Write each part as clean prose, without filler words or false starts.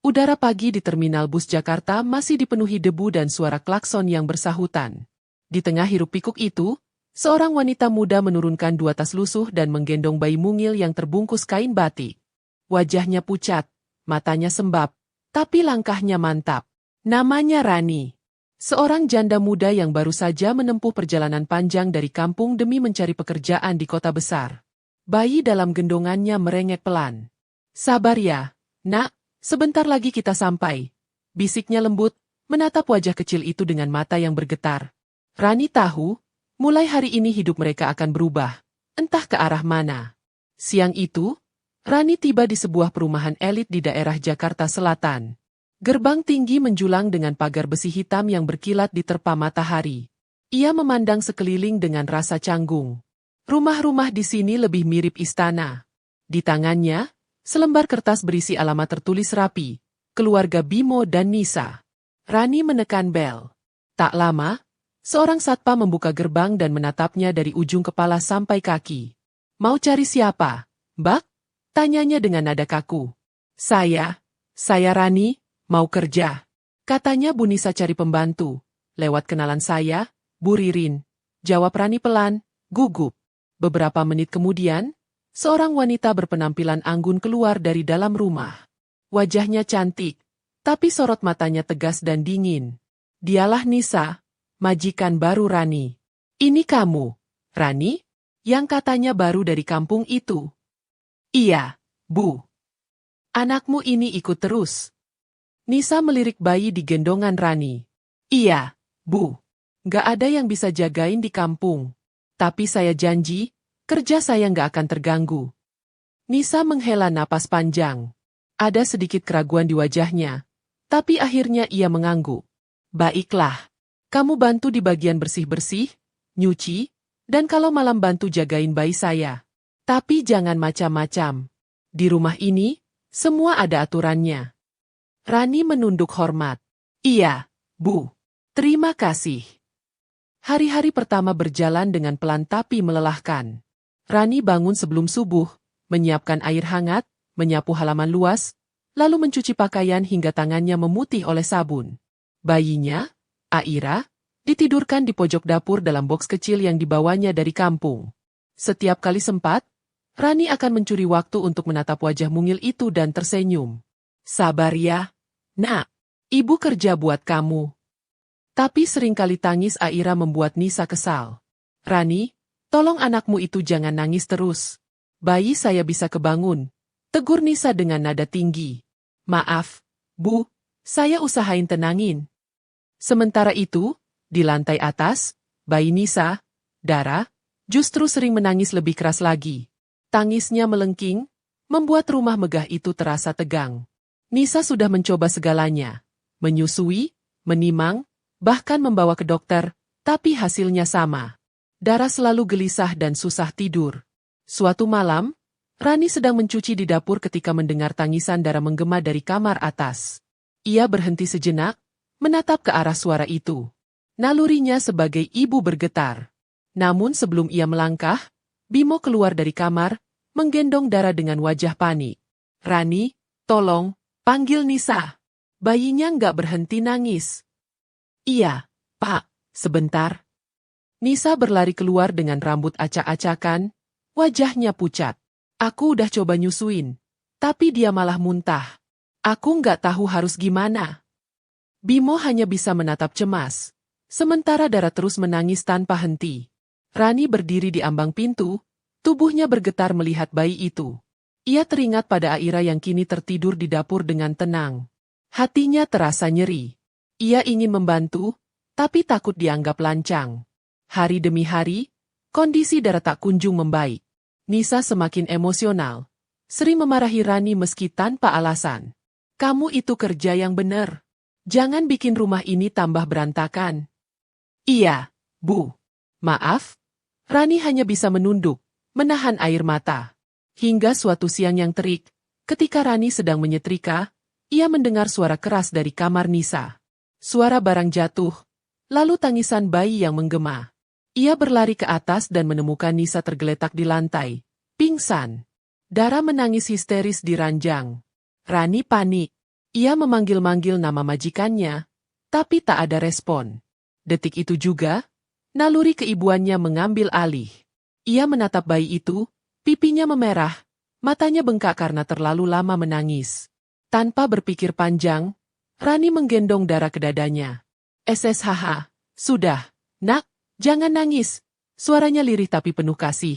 Udara pagi di terminal bus Jakarta masih dipenuhi debu dan suara klakson yang bersahutan. Di tengah hiruk-pikuk itu, seorang wanita muda menurunkan 2 tas lusuh dan menggendong bayi mungil yang terbungkus kain batik. Wajahnya pucat, matanya sembab, tapi langkahnya mantap. Namanya Rani. Seorang janda muda yang baru saja menempuh perjalanan panjang dari kampung demi mencari pekerjaan di kota besar. Bayi dalam gendongannya merengek pelan. "Sabar ya, nak, sebentar lagi kita sampai," bisiknya lembut, menatap wajah kecil itu dengan mata yang bergetar. Rani tahu, mulai hari ini hidup mereka akan berubah, entah ke arah mana. Siang itu, Rani tiba di sebuah perumahan elit di daerah Jakarta Selatan. Gerbang tinggi menjulang dengan pagar besi hitam yang berkilat diterpa matahari. Ia memandang sekeliling dengan rasa canggung. Rumah-rumah di sini lebih mirip istana. Di tangannya, selembar kertas berisi alamat tertulis rapi, keluarga Bimo dan Nisa. Rani menekan bel. Tak lama, seorang satpam membuka gerbang dan menatapnya dari ujung kepala sampai kaki. "Mau cari siapa, Mbak?" tanyanya dengan nada kaku. Saya Rani, mau kerja," katanya Bu Nisa cari pembantu. "Lewat kenalan saya, Bu Ririn," jawab Rani pelan, gugup. Beberapa menit kemudian, seorang wanita berpenampilan anggun keluar dari dalam rumah. Wajahnya cantik, tapi sorot matanya tegas dan dingin. Dialah Nisa, majikan baru Rani. "Ini kamu, Rani, yang katanya baru dari kampung itu?" "Iya, Bu. Anakmu ini ikut terus." Nisa melirik bayi di gendongan Rani. "Iya, Bu. Gak ada yang bisa jagain di kampung. Tapi saya janji, kerja saya gak akan terganggu." Nisa menghela napas panjang. Ada sedikit keraguan di wajahnya, tapi akhirnya ia mengangguk. "Baiklah, kamu bantu di bagian bersih-bersih, nyuci, dan kalau malam bantu jagain bayi saya. Tapi jangan macam-macam. Di rumah ini, semua ada aturannya." Rani menunduk hormat. "Iya, Bu. Terima kasih." Hari-hari pertama berjalan dengan pelan tapi melelahkan. Rani bangun sebelum subuh, menyiapkan air hangat, menyapu halaman luas, lalu mencuci pakaian hingga tangannya memutih oleh sabun. Bayinya, Aira, ditidurkan di pojok dapur dalam boks kecil yang dibawanya dari kampung. Setiap kali sempat, Rani akan mencuri waktu untuk menatap wajah mungil itu dan tersenyum. "Sabar ya, Nak. Ibu kerja buat kamu." Tapi seringkali tangis Aira membuat Nisa kesal. "Rani, tolong anakmu itu jangan nangis terus. Bayi saya bisa kebangun," tegur Nisa dengan nada tinggi. "Maaf, Bu, saya usahain tenangin." Sementara itu, di lantai atas, bayi Nisa, Dara, justru sering menangis lebih keras lagi. Tangisnya melengking, membuat rumah megah itu terasa tegang. Nisa sudah mencoba segalanya, menyusui, menimang, bahkan membawa ke dokter, tapi hasilnya sama. Dara selalu gelisah dan susah tidur. Suatu malam, Rani sedang mencuci di dapur ketika mendengar tangisan Dara menggema dari kamar atas. Ia berhenti sejenak, menatap ke arah suara itu. Nalurinya sebagai ibu bergetar. Namun sebelum ia melangkah, Bimo keluar dari kamar, menggendong Dara dengan wajah panik. "Rani, tolong, panggil Nisa." Bayinya nggak berhenti nangis. "Iya, Pak, sebentar." Nisa berlari keluar dengan rambut acak-acakan, wajahnya pucat. "Aku udah coba nyusuin, tapi dia malah muntah. Aku nggak tahu harus gimana." Bimo hanya bisa menatap cemas, sementara Dara terus menangis tanpa henti. Rani berdiri di ambang pintu, tubuhnya bergetar melihat bayi itu. Ia teringat pada Aira yang kini tertidur di dapur dengan tenang. Hatinya terasa nyeri. Ia ingin membantu, tapi takut dianggap lancang. Hari demi hari, kondisi Dara tak kunjung membaik. Nisa semakin emosional, sering memarahi Rani meski tanpa alasan. "Kamu itu kerja yang benar. Jangan bikin rumah ini tambah berantakan." "Iya, Bu. Maaf." Rani hanya bisa menunduk, menahan air mata. Hingga suatu siang yang terik, ketika Rani sedang menyetrika, ia mendengar suara keras dari kamar Nisa. Suara barang jatuh, lalu tangisan bayi yang menggema. Ia berlari ke atas dan menemukan Nisa tergeletak di lantai, pingsan. Dara menangis histeris di ranjang. Rani panik. Ia memanggil-manggil nama majikannya, tapi tak ada respon. Detik itu juga, naluri keibuannya mengambil alih. Ia menatap bayi itu, pipinya memerah, matanya bengkak karena terlalu lama menangis. Tanpa berpikir panjang, Rani menggendong Dara ke dadanya. "SSHH, sudah, nak, jangan nangis." Suaranya lirih tapi penuh kasih.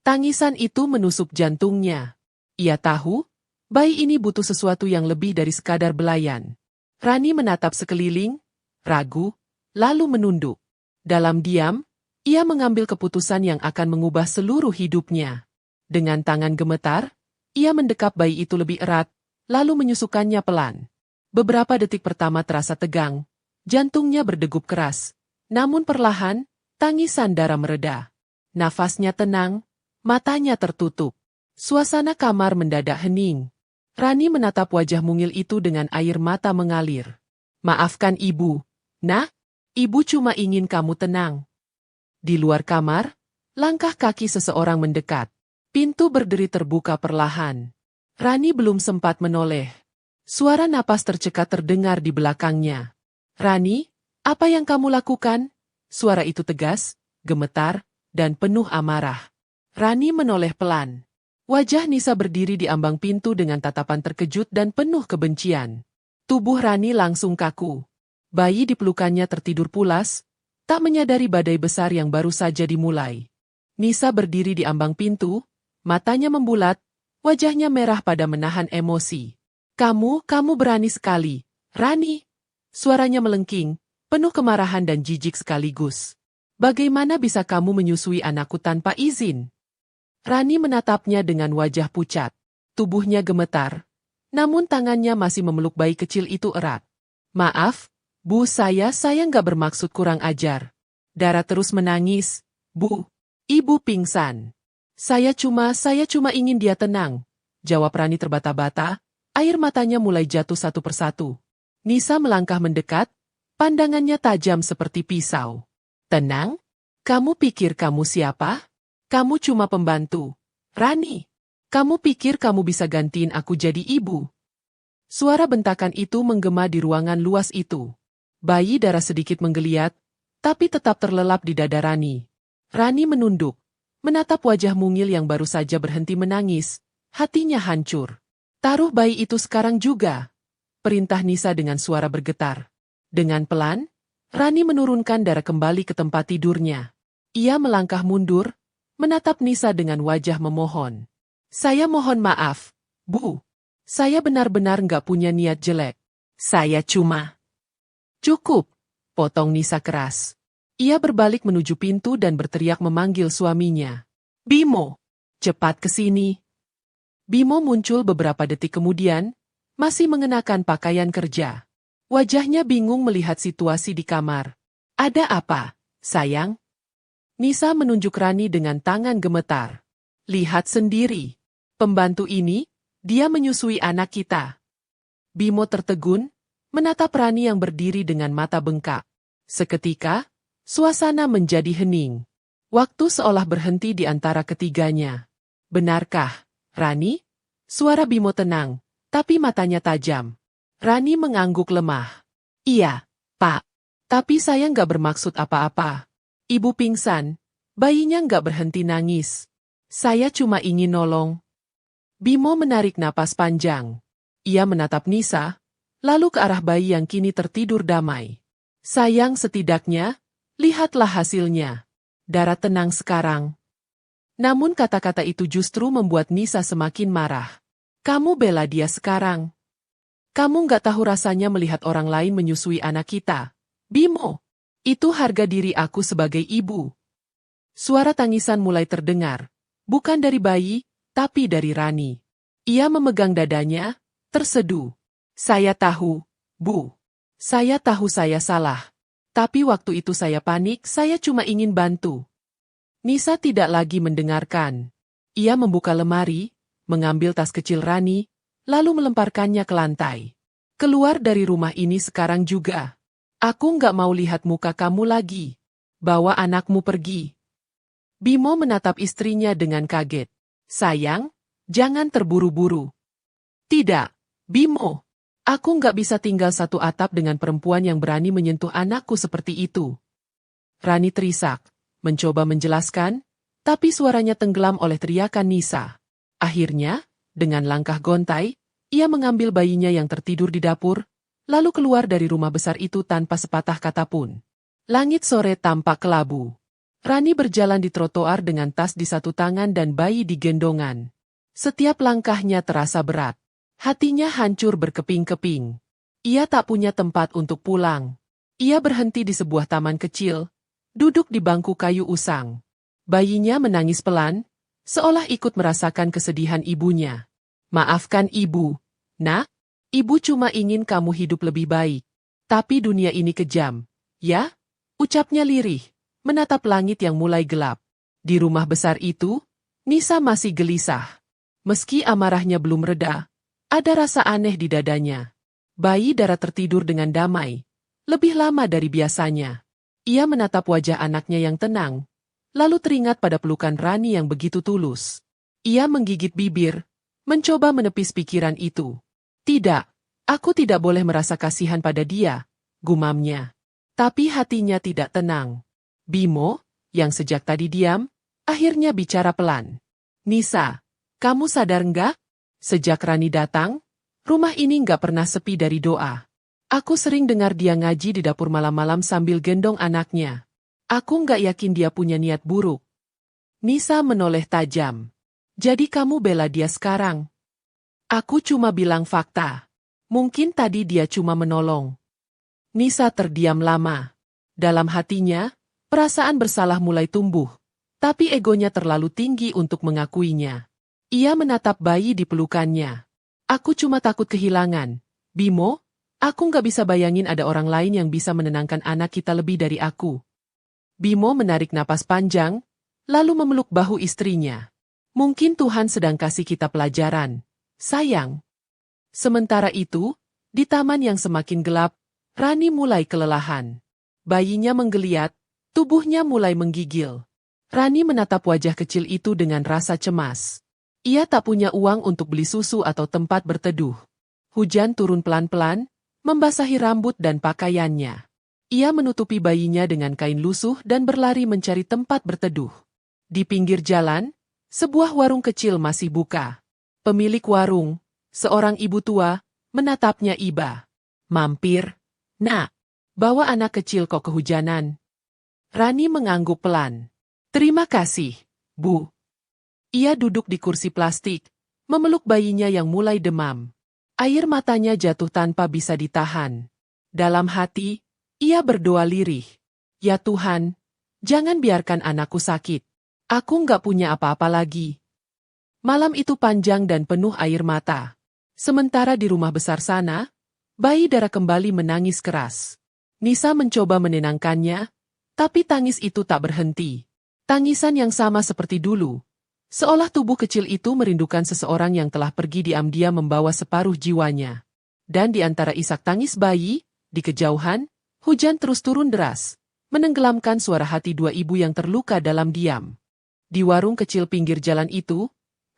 Tangisan itu menusuk jantungnya. Ia tahu, bayi ini butuh sesuatu yang lebih dari sekadar belayan. Rani menatap sekeliling, ragu, lalu menunduk. Dalam diam, ia mengambil keputusan yang akan mengubah seluruh hidupnya. Dengan tangan gemetar, ia mendekap bayi itu lebih erat, lalu menyusukannya pelan. Beberapa detik pertama terasa tegang, jantungnya berdegup keras. Namun perlahan, tangisan Dara mereda. Nafasnya tenang, matanya tertutup. Suasana kamar mendadak hening. Rani menatap wajah mungil itu dengan air mata mengalir. "Maafkan ibu, nak, ibu cuma ingin kamu tenang." Di luar kamar, langkah kaki seseorang mendekat. Pintu berderi terbuka perlahan. Rani belum sempat menoleh. Suara napas tercekat terdengar di belakangnya. "Rani, apa yang kamu lakukan?" Suara itu tegas, gemetar, dan penuh amarah. Rani menoleh pelan. Wajah Nisa berdiri di ambang pintu dengan tatapan terkejut dan penuh kebencian. Tubuh Rani langsung kaku. Bayi di pelukannya tertidur pulas, tak menyadari badai besar yang baru saja dimulai. Nisa berdiri di ambang pintu, matanya membulat, wajahnya merah pada menahan emosi. Kamu berani sekali, Rani." Suaranya melengking, penuh kemarahan dan jijik sekaligus. "Bagaimana bisa kamu menyusui anakku tanpa izin?" Rani menatapnya dengan wajah pucat. Tubuhnya gemetar, namun tangannya masih memeluk bayi kecil itu erat. "Maaf, Bu, saya nggak bermaksud kurang ajar." Dara terus menangis. "Bu, ibu pingsan." Saya cuma ingin dia tenang," jawab Rani terbata-bata, air matanya mulai jatuh satu persatu. Nisa melangkah mendekat, pandangannya tajam seperti pisau. "Tenang? Kamu pikir kamu siapa? Kamu cuma pembantu. Rani, kamu pikir kamu bisa gantiin aku jadi ibu?" Suara bentakan itu menggema di ruangan luas itu. Bayi Dara sedikit menggeliat, tapi tetap terlelap di dada Rani. Rani menunduk, menatap wajah mungil yang baru saja berhenti menangis, hatinya hancur. "Taruh bayi itu sekarang juga," perintah Nisa dengan suara bergetar. Dengan pelan, Rani menurunkan Dara kembali ke tempat tidurnya. Ia melangkah mundur, menatap Nisa dengan wajah memohon. "Saya mohon maaf, Bu. Saya benar-benar nggak punya niat jelek. Saya cuma..." "Cukup," potong Nisa keras. Ia berbalik menuju pintu dan berteriak memanggil suaminya. "Bimo, cepat ke sini." Bimo muncul beberapa detik kemudian, masih mengenakan pakaian kerja. Wajahnya bingung melihat situasi di kamar. "Ada apa, sayang?" Nisa menunjuk Rani dengan tangan gemetar. "Lihat sendiri. Pembantu ini, dia menyusui anak kita." Bimo tertegun, menatap Rani yang berdiri dengan mata bengkak. Seketika, suasana menjadi hening. Waktu seolah berhenti di antara ketiganya. "Benarkah, Rani?" Suara Bimo tenang, tapi matanya tajam. Rani mengangguk lemah. "Iya, Pak. Tapi saya nggak bermaksud apa-apa. Ibu pingsan, bayinya nggak berhenti nangis. Saya cuma ingin nolong." Bimo menarik napas panjang. Ia menatap Nisa, lalu ke arah bayi yang kini tertidur damai. "Sayang, setidaknya, lihatlah hasilnya. Dara tenang sekarang." Namun kata-kata itu justru membuat Nisa semakin marah. "Kamu bela dia sekarang. Kamu nggak tahu rasanya melihat orang lain menyusui anak kita. Bimo, itu harga diri aku sebagai ibu." Suara tangisan mulai terdengar, bukan dari bayi, tapi dari Rani. Ia memegang dadanya, terseduh. "Saya tahu, Bu. Saya tahu saya salah. Tapi waktu itu saya panik, saya cuma ingin bantu." Nisa tidak lagi mendengarkan. Ia membuka lemari, mengambil tas kecil Rani, lalu melemparkannya ke lantai. "Keluar dari rumah ini sekarang juga. Aku nggak mau lihat muka kamu lagi. Bawa anakmu pergi." Bimo menatap istrinya dengan kaget. "Sayang, jangan terburu-buru." "Tidak, Bimo. Aku nggak bisa tinggal satu atap dengan perempuan yang berani menyentuh anakku seperti itu. Rani terisak, mencoba menjelaskan, tapi suaranya tenggelam oleh teriakan Nisa. Akhirnya, dengan langkah gontai, ia mengambil bayinya yang tertidur di dapur, lalu keluar dari rumah besar itu tanpa sepatah kata pun. Langit sore tampak kelabu. Rani berjalan di trotoar dengan tas di satu tangan dan bayi di gendongan. Setiap langkahnya terasa berat. Hatinya hancur berkeping-keping. Ia tak punya tempat untuk pulang. Ia berhenti di sebuah taman kecil, duduk di bangku kayu usang. Bayinya menangis pelan, seolah ikut merasakan kesedihan ibunya. Maafkan ibu, nak. Ibu cuma ingin kamu hidup lebih baik. Tapi dunia ini kejam, ya? Ucapnya lirih, menatap langit yang mulai gelap. Di rumah besar itu, Nisa masih gelisah. Meski amarahnya belum reda, ada rasa aneh di dadanya. Bayi Dara tertidur dengan damai, lebih lama dari biasanya. Ia menatap wajah anaknya yang tenang, lalu teringat pada pelukan Rani yang begitu tulus. Ia menggigit bibir, mencoba menepis pikiran itu. Tidak, aku tidak boleh merasa kasihan pada dia, gumamnya. Tapi hatinya tidak tenang. Bimo, yang sejak tadi diam, akhirnya bicara pelan. Nisa, kamu sadar nggak? Sejak Rani datang, rumah ini nggak pernah sepi dari doa. Aku sering dengar dia ngaji di dapur malam-malam sambil gendong anaknya. Aku nggak yakin dia punya niat buruk. Nisa menoleh tajam. Jadi kamu bela dia sekarang? Aku cuma bilang fakta. Mungkin tadi dia cuma menolong. Nisa terdiam lama. Dalam hatinya, perasaan bersalah mulai tumbuh. Tapi egonya terlalu tinggi untuk mengakuinya. Ia menatap bayi di pelukannya. Aku cuma takut kehilangan. Bimo, aku nggak bisa bayangin ada orang lain yang bisa menenangkan anak kita lebih dari aku. Bimo menarik napas panjang, lalu memeluk bahu istrinya. Mungkin Tuhan sedang kasih kita pelajaran, sayang. Sementara itu, di taman yang semakin gelap, Rani mulai kelelahan. Bayinya menggeliat, tubuhnya mulai menggigil. Rani menatap wajah kecil itu dengan rasa cemas. Ia tak punya uang untuk beli susu atau tempat berteduh. Hujan turun pelan-pelan, membasahi rambut dan pakaiannya. Ia menutupi bayinya dengan kain lusuh dan berlari mencari tempat berteduh. Di pinggir jalan, sebuah warung kecil masih buka. Pemilik warung, seorang ibu tua, menatapnya iba. Mampir, nak, bawa anak kecil kok kehujanan. Rani mengangguk pelan. Terima kasih, Bu. Ia duduk di kursi plastik, memeluk bayinya yang mulai demam. Air matanya jatuh tanpa bisa ditahan. Dalam hati, ia berdoa lirih. Ya Tuhan, jangan biarkan anakku sakit. Aku nggak punya apa-apa lagi. Malam itu panjang dan penuh air mata. Sementara di rumah besar sana, bayi Dara kembali menangis keras. Nisa mencoba menenangkannya, tapi tangis itu tak berhenti. Tangisan yang sama seperti dulu. Seolah tubuh kecil itu merindukan seseorang yang telah pergi diam-diam membawa separuh jiwanya. Dan di antara isak tangis bayi, di kejauhan, hujan terus turun deras, menenggelamkan suara hati dua ibu yang terluka dalam diam. Di warung kecil pinggir jalan itu,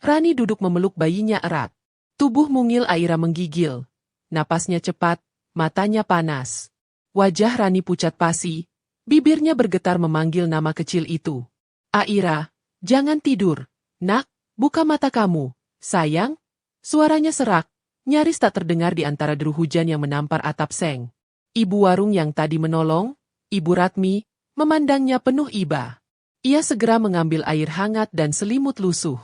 Rani duduk memeluk bayinya erat. Tubuh mungil Aira menggigil. Napasnya cepat, matanya panas. Wajah Rani pucat pasi, bibirnya bergetar memanggil nama kecil itu. Aira, jangan tidur. Nak, buka mata kamu. Sayang. Suaranya serak, nyaris tak terdengar di antara deru hujan yang menampar atap seng. Ibu warung yang tadi menolong, Ibu Ratmi, memandangnya penuh iba. Ia segera mengambil air hangat dan selimut lusuh.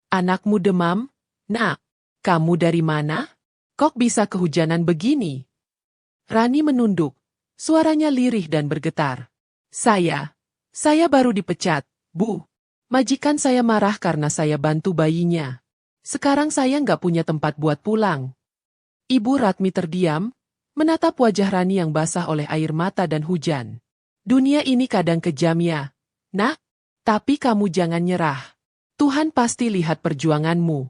Anakmu demam? Nak, kamu dari mana? Kok bisa kehujanan begini? Rani menunduk, suaranya lirih dan bergetar. Saya baru dipecat, Bu. Majikan saya marah karena saya bantu bayinya. Sekarang saya nggak punya tempat buat pulang. Ibu Ratmi terdiam, menatap wajah Rani yang basah oleh air mata dan hujan. Dunia ini kadang kejam ya, nak, tapi kamu jangan nyerah. Tuhan pasti lihat perjuanganmu.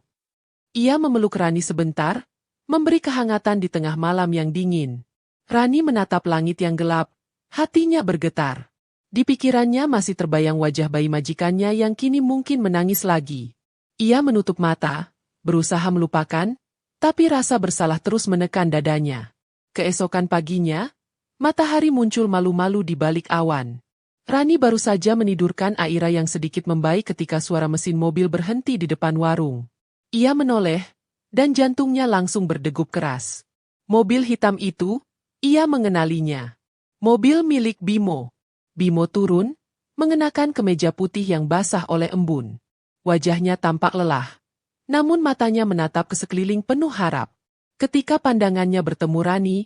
Ia memeluk Rani sebentar, memberi kehangatan di tengah malam yang dingin. Rani menatap langit yang gelap, hatinya bergetar. Di pikirannya masih terbayang wajah bayi majikannya yang kini mungkin menangis lagi. Ia menutup mata, berusaha melupakan, Tapi rasa bersalah terus menekan dadanya. Keesokan paginya, matahari muncul malu-malu di balik awan. Rani baru saja menidurkan Aira yang sedikit membaik ketika suara mesin mobil berhenti di depan warung. Ia menoleh, dan jantungnya langsung berdegup keras. Mobil hitam itu, ia mengenalinya. Mobil milik Bimo. Bimo turun, mengenakan kemeja putih yang basah oleh embun. Wajahnya tampak lelah. Namun matanya menatap ke sekeliling penuh harap. Ketika pandangannya bertemu Rani,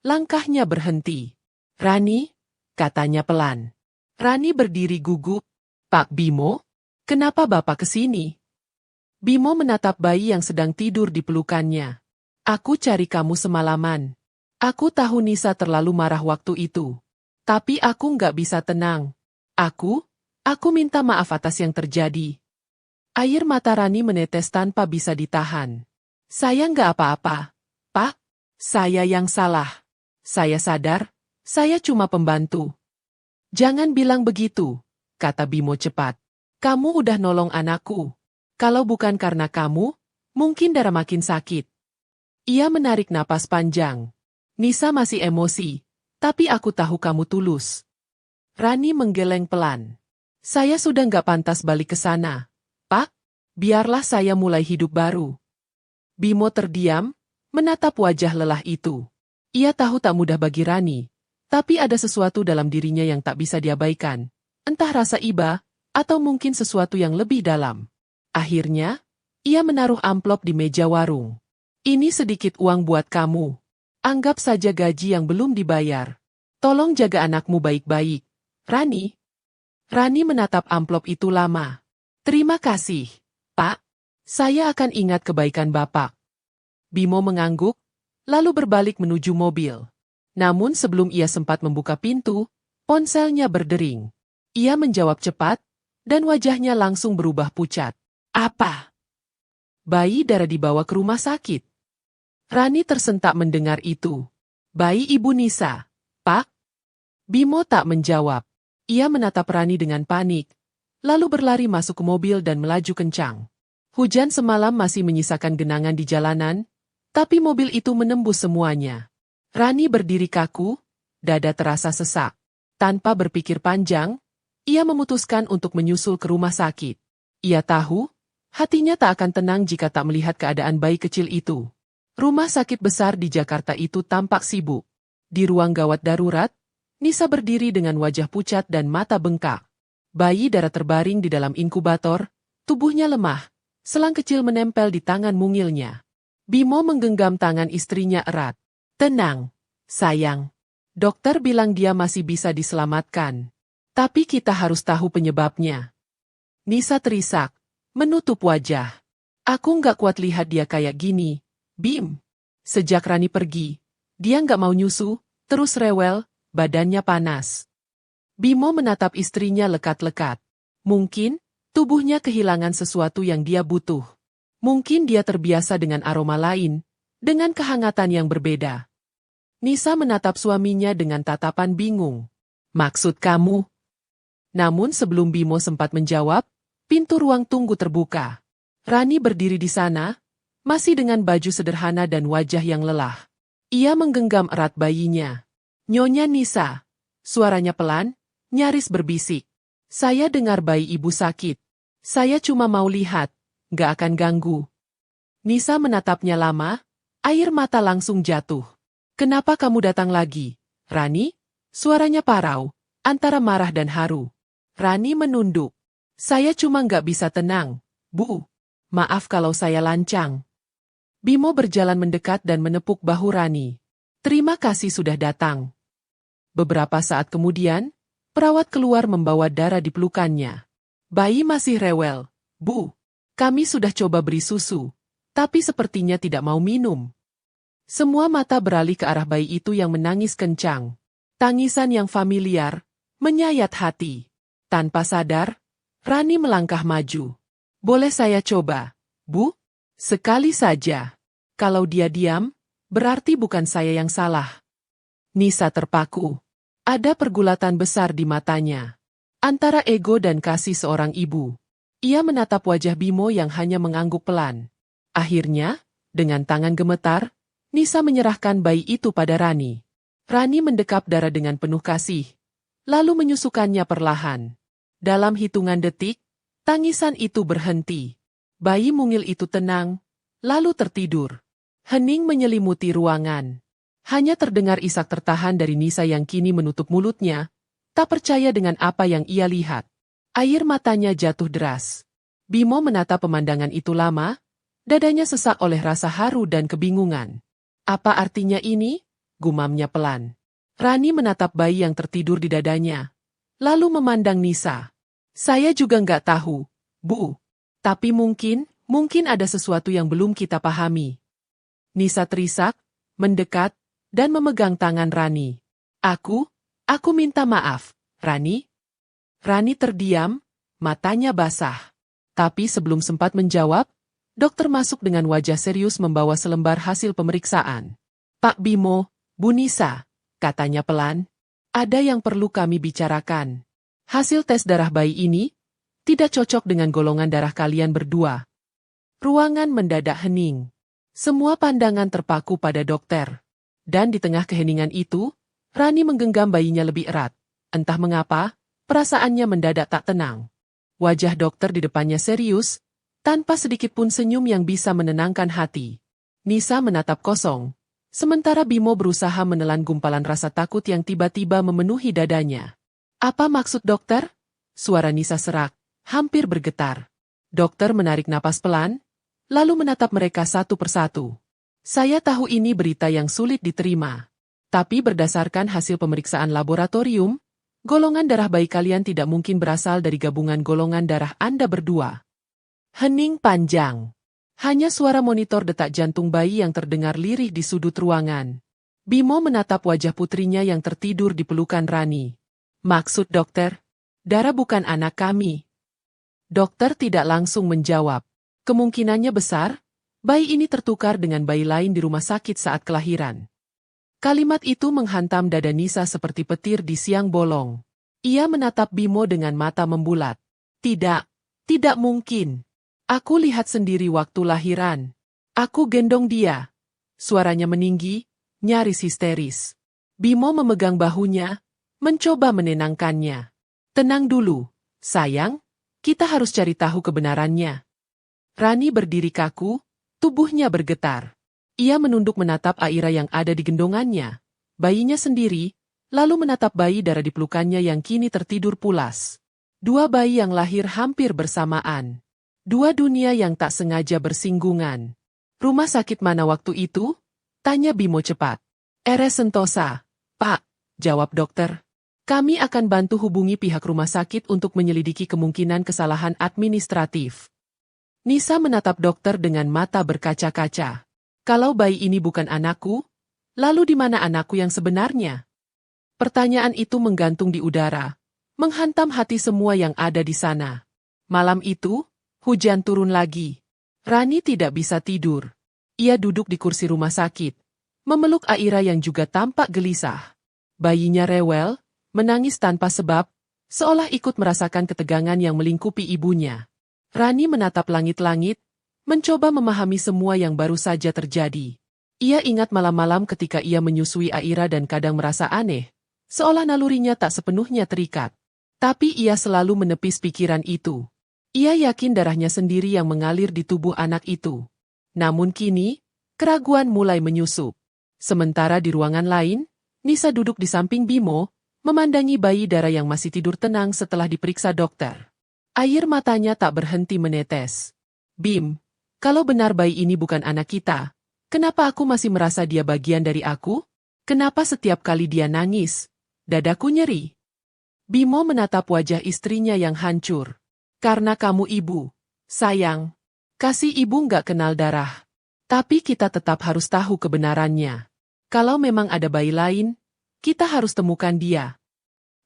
langkahnya berhenti. "Rani," katanya pelan. Rani berdiri gugup. "Pak Bimo, kenapa Bapak kesini?" Bimo menatap bayi yang sedang tidur di pelukannya. "Aku cari kamu semalaman. Aku tahu Nisa terlalu marah waktu itu. Tapi aku nggak bisa tenang. Aku minta maaf atas yang terjadi." Air mata Rani menetes tanpa bisa ditahan. "Saya nggak apa-apa, Pak. Saya yang salah. Saya sadar, saya cuma pembantu." "Jangan bilang begitu," kata Bimo cepat. "Kamu udah nolong anakku. Kalau bukan karena kamu, mungkin Dara makin sakit." Ia menarik napas panjang. "Nisa masih emosi, tapi aku tahu kamu tulus." Rani menggeleng pelan. "Saya sudah nggak pantas balik ke sana, Pak. Biarlah saya mulai hidup baru." Bimo terdiam, menatap wajah lelah itu. Ia tahu tak mudah bagi Rani, tapi ada sesuatu dalam dirinya yang tak bisa diabaikan. Entah rasa iba, atau mungkin sesuatu yang lebih dalam. Akhirnya, ia menaruh amplop di meja warung. "Ini sedikit uang buat kamu. Anggap saja gaji yang belum dibayar. Tolong jaga anakmu baik-baik, Rani." Rani menatap amplop itu lama. "Terima kasih, Pak. Saya akan ingat kebaikan Bapak." Bimo mengangguk, lalu berbalik menuju mobil. Namun sebelum ia sempat membuka pintu, ponselnya berdering. Ia menjawab cepat, dan wajahnya langsung berubah pucat. "Apa?" "Bayi Dara dibawa ke rumah sakit." Rani tersentak mendengar itu. "Bayi Ibu Nisa, Pak?" Bimo tak menjawab. Ia menatap Rani dengan panik, lalu berlari masuk ke mobil dan melaju kencang. Hujan semalam masih menyisakan genangan di jalanan, tapi mobil itu menembus semuanya. Rani berdiri kaku, dada terasa sesak. Tanpa berpikir panjang, ia memutuskan untuk menyusul ke rumah sakit. Ia tahu, hatinya tak akan tenang jika tak melihat keadaan bayi kecil itu. Rumah sakit besar di Jakarta itu tampak sibuk. Di ruang gawat darurat, Nisa berdiri dengan wajah pucat dan mata bengkak. Bayi Dara terbaring di dalam inkubator, tubuhnya lemah, selang kecil menempel di tangan mungilnya. Bimo menggenggam tangan istrinya erat. "Tenang, sayang. Dokter bilang dia masih bisa diselamatkan. Tapi kita harus tahu penyebabnya." Nisa terisak, menutup wajah. "Aku nggak kuat lihat dia kayak gini, Bim." Sejak Rani pergi, dia nggak mau nyusu, terus rewel, badannya panas. Bimo menatap istrinya lekat-lekat. Mungkin, tubuhnya kehilangan sesuatu yang dia butuh. Mungkin dia terbiasa dengan aroma lain, dengan kehangatan yang berbeda. Nisa menatap suaminya dengan tatapan bingung. "Maksud kamu?" Namun sebelum Bimo sempat menjawab, pintu ruang tunggu terbuka. Rani berdiri di sana, masih dengan baju sederhana dan wajah yang lelah. Ia menggenggam erat bayinya. "Nyonya Nisa," suaranya pelan, nyaris berbisik. "Saya dengar bayi ibu sakit. Saya cuma mau lihat, gak akan ganggu." Nisa menatapnya lama, air mata langsung jatuh. "Kenapa kamu datang lagi, Rani?" Suaranya parau, antara marah dan haru. Rani menunduk. "Saya cuma nggak bisa tenang, Bu. Maaf kalau saya lancang." Bimo berjalan mendekat dan menepuk bahu Rani. "Terima kasih sudah datang." Beberapa saat kemudian, perawat keluar membawa Dara di pelukannya. "Bayi masih rewel, Bu. Kami sudah coba beri susu, tapi sepertinya tidak mau minum." Semua mata beralih ke arah bayi itu yang menangis kencang. Tangisan yang familiar, menyayat hati. Tanpa sadar, Rani melangkah maju. "Boleh saya coba, Bu? Sekali saja." Kalau dia diam, berarti bukan saya yang salah. Nisa terpaku. Ada pergulatan besar di matanya. Antara ego dan kasih seorang ibu. Ia menatap wajah Bimo yang hanya mengangguk pelan. Akhirnya, Dengan tangan gemetar, Nisa menyerahkan bayi itu pada Rani. Rani mendekap Dara dengan penuh kasih, lalu menyusukannya perlahan. Dalam hitungan detik, tangisan itu berhenti. Bayi mungil itu tenang, lalu tertidur. Hening menyelimuti ruangan. Hanya terdengar isak tertahan dari Nisa yang kini menutup mulutnya, tak percaya dengan apa yang ia lihat. Air matanya jatuh deras. Bimo menatap pemandangan itu lama, dadanya sesak oleh rasa haru dan kebingungan. Apa artinya ini? Gumamnya pelan. Rani menatap bayi yang tertidur di dadanya, lalu memandang Nisa. Saya juga nggak tahu, Bu. Tapi mungkin ada sesuatu yang belum kita pahami. Nisa terisak, mendekat, dan memegang tangan Rani. Aku minta maaf, Rani. Rani terdiam, matanya basah. Tapi sebelum sempat menjawab, dokter masuk dengan wajah serius membawa selembar hasil pemeriksaan. Pak Bimo, Bu Nisa, katanya pelan, ada yang perlu kami bicarakan. Hasil tes darah bayi ini tidak cocok dengan golongan darah kalian berdua. Ruangan mendadak hening. Semua pandangan terpaku pada dokter. Dan di tengah keheningan itu, Rani menggenggam bayinya lebih erat. Entah mengapa, perasaannya mendadak tak tenang. Wajah dokter di depannya serius, tanpa sedikit pun senyum yang bisa menenangkan hati. Nisa menatap kosong, sementara Bimo berusaha menelan gumpalan rasa takut yang tiba-tiba memenuhi dadanya. Apa maksud dokter? Suara Nisa serak, hampir bergetar. Dokter menarik napas pelan, lalu menatap mereka satu persatu. Saya tahu ini berita yang sulit diterima. Tapi berdasarkan hasil pemeriksaan laboratorium, golongan darah bayi kalian tidak mungkin berasal dari gabungan golongan darah Anda berdua. Hening panjang. Hanya suara monitor detak jantung bayi yang terdengar lirih di sudut ruangan. Bimo menatap wajah putrinya yang tertidur di pelukan Rani. Maksud dokter, Dara bukan anak kami. Dokter tidak langsung menjawab. Kemungkinannya besar, bayi ini tertukar dengan bayi lain di rumah sakit saat kelahiran. Kalimat itu menghantam dada Nisa seperti petir di siang bolong. Ia menatap Bimo dengan mata membulat. Tidak mungkin. Aku lihat sendiri waktu lahiran. Aku gendong dia. Suaranya meninggi, nyaris histeris. Bimo memegang bahunya, mencoba menenangkannya. Tenang dulu, sayang, kita harus cari tahu kebenarannya. Rani berdiri kaku, tubuhnya bergetar. Ia menunduk menatap Aira yang ada di gendongannya, bayinya sendiri, lalu menatap bayi Dara di pelukannya yang kini tertidur pulas. Dua bayi yang lahir hampir bersamaan. Dua dunia yang tak sengaja bersinggungan. Rumah sakit mana waktu itu? Tanya Bimo cepat. RS Sentosa, Pak, jawab dokter. Kami akan bantu hubungi pihak rumah sakit untuk menyelidiki kemungkinan kesalahan administratif. Nisa menatap dokter dengan mata berkaca-kaca. Kalau bayi ini bukan anakku, lalu di mana anakku yang sebenarnya? Pertanyaan itu menggantung di udara, menghantam hati semua yang ada di sana. Malam itu, hujan turun lagi. Rani tidak bisa tidur. Ia duduk di kursi rumah sakit, memeluk Aira yang juga tampak gelisah. Bayinya rewel, menangis tanpa sebab, seolah ikut merasakan ketegangan yang melingkupi ibunya. Rani menatap langit-langit, mencoba memahami semua yang baru saja terjadi. Ia ingat malam-malam ketika ia menyusui Aira dan kadang merasa aneh, seolah nalurinya tak sepenuhnya terikat. Tapi ia selalu menepis pikiran itu. Ia yakin darahnya sendiri yang mengalir di tubuh anak itu. Namun kini, keraguan mulai menyusup. Sementara di ruangan lain, Nisa duduk di samping Bimo, memandangi bayi Dara yang masih tidur tenang setelah diperiksa dokter. Air matanya tak berhenti menetes. Bim, kalau benar bayi ini bukan anak kita, kenapa aku masih merasa dia bagian dari aku? Kenapa setiap kali dia nangis, dadaku nyeri? Bimo menatap wajah istrinya yang hancur. Karena kamu ibu, sayang. Kasih ibu nggak kenal darah. Tapi kita tetap harus tahu kebenarannya. Kalau memang ada bayi lain, kita harus temukan dia.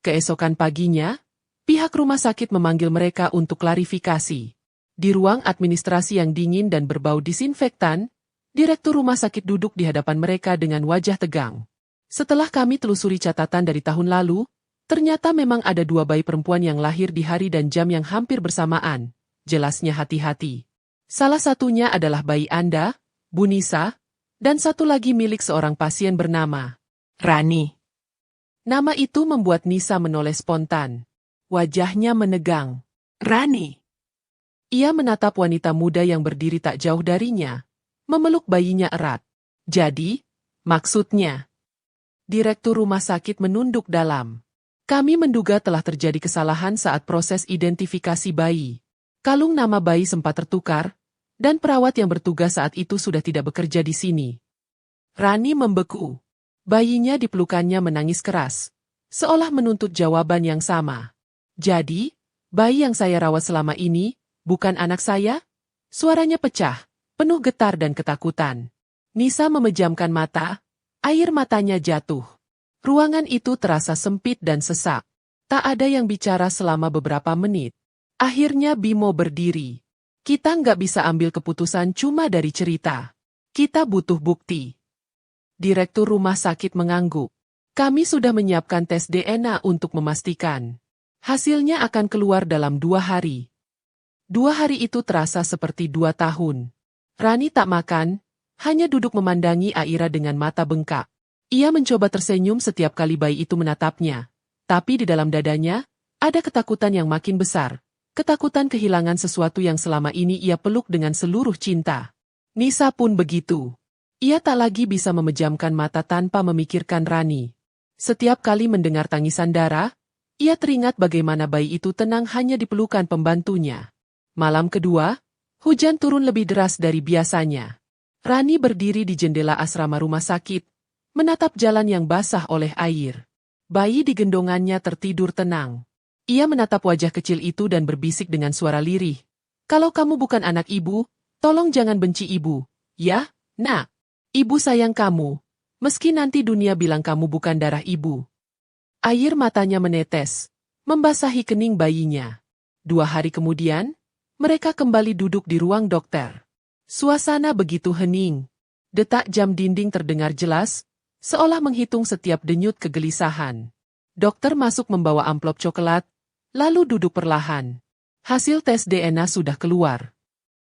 Keesokan paginya, pihak rumah sakit memanggil mereka untuk klarifikasi. Di ruang administrasi yang dingin dan berbau disinfektan, direktur rumah sakit duduk di hadapan mereka dengan wajah tegang. Setelah kami telusuri catatan dari tahun lalu, ternyata memang ada 2 bayi perempuan yang lahir di hari dan jam yang hampir bersamaan, jelasnya hati-hati. Salah satunya adalah bayi Anda, Bu Nisa, dan satu lagi milik seorang pasien bernama Rani. Nama itu membuat Nisa menoleh spontan. Wajahnya menegang. Rani. Ia menatap wanita muda yang berdiri tak jauh darinya, memeluk bayinya erat. Jadi, maksudnya, Direktur rumah sakit menunduk dalam. Kami menduga telah terjadi kesalahan saat proses identifikasi bayi. Kalung nama bayi sempat tertukar, dan perawat yang bertugas saat itu sudah tidak bekerja di sini. Rani membeku. Bayinya di pelukannya menangis keras, seolah menuntut jawaban yang sama. Jadi, bayi yang saya rawat selama ini, bukan anak saya? Suaranya pecah, penuh getar dan ketakutan. Nisa memejamkan mata, air matanya jatuh. Ruangan itu terasa sempit dan sesak. Tak ada yang bicara selama beberapa menit. Akhirnya Bimo berdiri. Kita nggak bisa ambil keputusan cuma dari cerita. Kita butuh bukti. Direktur rumah sakit mengangguk. Kami sudah menyiapkan tes DNA untuk memastikan. Hasilnya akan keluar dalam 2 hari. 2 hari itu terasa seperti 2 tahun. Rani tak makan, hanya duduk memandangi Aira dengan mata bengkak. Ia mencoba tersenyum setiap kali bayi itu menatapnya. Tapi di dalam dadanya, ada ketakutan yang makin besar. Ketakutan kehilangan sesuatu yang selama ini ia peluk dengan seluruh cinta. Nisa pun begitu. Ia tak lagi bisa memejamkan mata tanpa memikirkan Rani. Setiap kali mendengar tangisan Dara, ia teringat bagaimana bayi itu tenang hanya di pelukan pembantunya. Malam kedua, hujan turun lebih deras dari biasanya. Rani berdiri di jendela asrama rumah sakit, menatap jalan yang basah oleh air. Bayi di gendongannya tertidur tenang. Ia menatap wajah kecil itu dan berbisik dengan suara lirih. Kalau kamu bukan anak ibu, tolong jangan benci ibu, ya, nak. Ibu sayang kamu, meski nanti dunia bilang kamu bukan darah ibu. Air matanya menetes, membasahi kening bayinya. 2 hari kemudian, mereka kembali duduk di ruang dokter. Suasana begitu hening. Detak jam dinding terdengar jelas, seolah menghitung setiap denyut kegelisahan. Dokter masuk membawa amplop coklat, lalu duduk perlahan. Hasil tes DNA sudah keluar.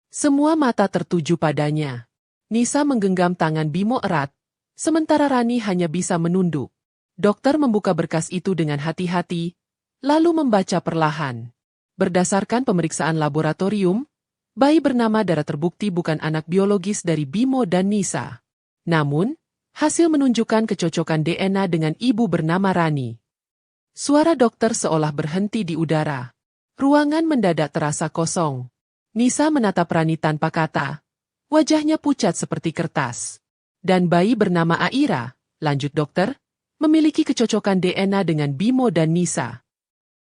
Semua mata tertuju padanya. Nisa menggenggam tangan Bimo erat, sementara Rani hanya bisa menunduk. Dokter membuka berkas itu dengan hati-hati, lalu membaca perlahan. Berdasarkan pemeriksaan laboratorium, bayi bernama Dara terbukti bukan anak biologis dari Bimo dan Nisa. Namun, hasil menunjukkan kecocokan DNA dengan ibu bernama Rani. Suara dokter seolah berhenti di udara. Ruangan mendadak terasa kosong. Nisa menatap Rani tanpa kata. Wajahnya pucat seperti kertas. Dan bayi bernama Aira, lanjut dokter, memiliki kecocokan DNA dengan Bimo dan Nisa.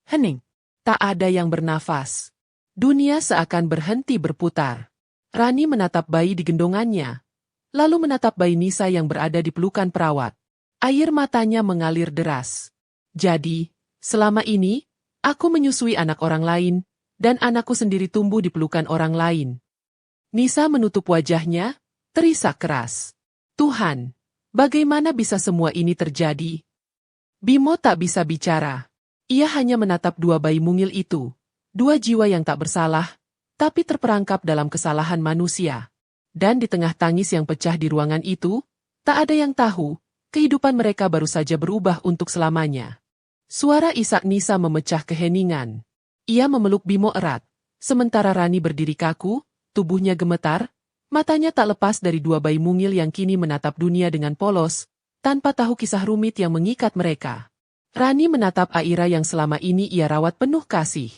Hening. Tak ada yang bernafas. Dunia seakan berhenti berputar. Rani menatap bayi di gendongannya, lalu menatap bayi Nisa yang berada di pelukan perawat. Air matanya mengalir deras. Jadi, selama ini, aku menyusui anak orang lain, dan anakku sendiri tumbuh di pelukan orang lain. Nisa menutup wajahnya, terisak keras. Tuhan, bagaimana bisa semua ini terjadi? Bimo tak bisa bicara. Ia hanya menatap 2 bayi mungil itu, 2 jiwa yang tak bersalah, tapi terperangkap dalam kesalahan manusia. Dan di tengah tangis yang pecah di ruangan itu, tak ada yang tahu, kehidupan mereka baru saja berubah untuk selamanya. Suara isak Nisa memecah keheningan. Ia memeluk Bimo erat, sementara Rani berdiri kaku, tubuhnya gemetar, matanya tak lepas dari 2 bayi mungil yang kini menatap dunia dengan polos, tanpa tahu kisah rumit yang mengikat mereka. Rani menatap Aira yang selama ini ia rawat penuh kasih.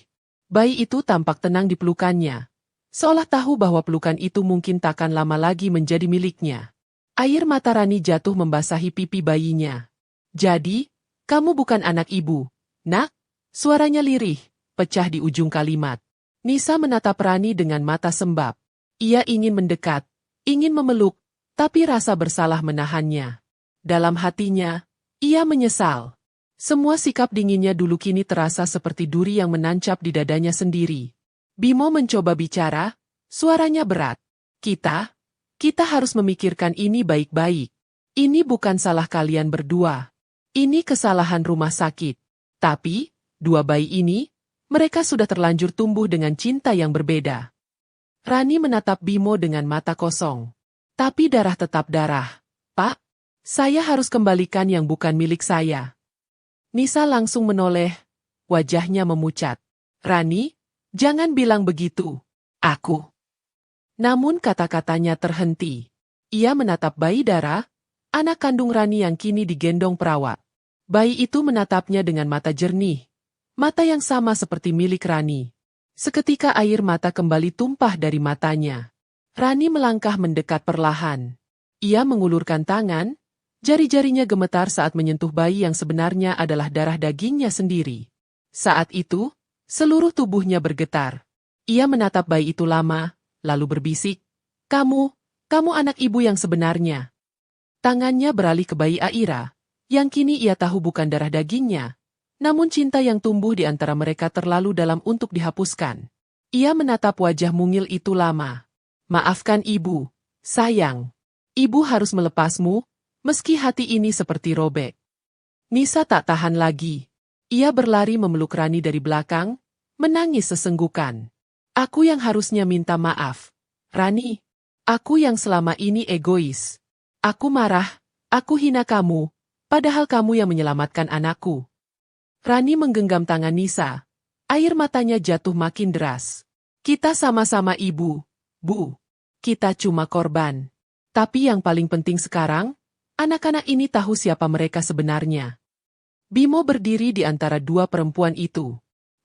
Bayi itu tampak tenang di pelukannya, seolah tahu bahwa pelukan itu mungkin takkan lama lagi menjadi miliknya. Air mata Rani jatuh membasahi pipi bayinya. Jadi, kamu bukan anak ibu, nak? Suaranya lirih, pecah di ujung kalimat. Nisa menatap Rani dengan mata sembab. Ia ingin mendekat, ingin memeluk, tapi rasa bersalah menahannya. Dalam hatinya, ia menyesal. Semua sikap dinginnya dulu kini terasa seperti duri yang menancap di dadanya sendiri. Bimo mencoba bicara, suaranya berat. Kita harus memikirkan ini baik-baik. Ini bukan salah kalian berdua. Ini kesalahan rumah sakit. Tapi, 2 bayi ini, mereka sudah terlanjur tumbuh dengan cinta yang berbeda. Rani menatap Bimo dengan mata kosong. Tapi darah tetap darah. Pak, saya harus kembalikan yang bukan milik saya. Nisa langsung menoleh, wajahnya memucat. Rani, jangan bilang begitu. Aku. Namun kata-katanya terhenti. Ia menatap bayi Dara, anak kandung Rani yang kini digendong perawat. Bayi itu menatapnya dengan mata jernih. Mata yang sama seperti milik Rani. Seketika air mata kembali tumpah dari matanya. Rani melangkah mendekat perlahan. Ia mengulurkan tangan, jari-jarinya gemetar saat menyentuh bayi yang sebenarnya adalah darah dagingnya sendiri. Saat itu, seluruh tubuhnya bergetar. Ia menatap bayi itu lama, lalu berbisik, kamu anak ibu yang sebenarnya. Tangannya beralih ke bayi Aira, yang kini ia tahu bukan darah dagingnya, namun cinta yang tumbuh di antara mereka terlalu dalam untuk dihapuskan. Ia menatap wajah mungil itu lama. Maafkan ibu, sayang. Ibu harus melepasmu, meski hati ini seperti robek. Nisa tak tahan lagi. Ia berlari memeluk Rani dari belakang, menangis sesenggukan. Aku yang harusnya minta maaf. Rani, aku yang selama ini egois. Aku marah, aku hina kamu, padahal kamu yang menyelamatkan anakku. Rani menggenggam tangan Nisa. Air matanya jatuh makin deras. Kita sama-sama ibu, Bu. Kita cuma korban. Tapi yang paling penting sekarang, anak-anak ini tahu siapa mereka sebenarnya. Bimo berdiri di antara dua perempuan itu.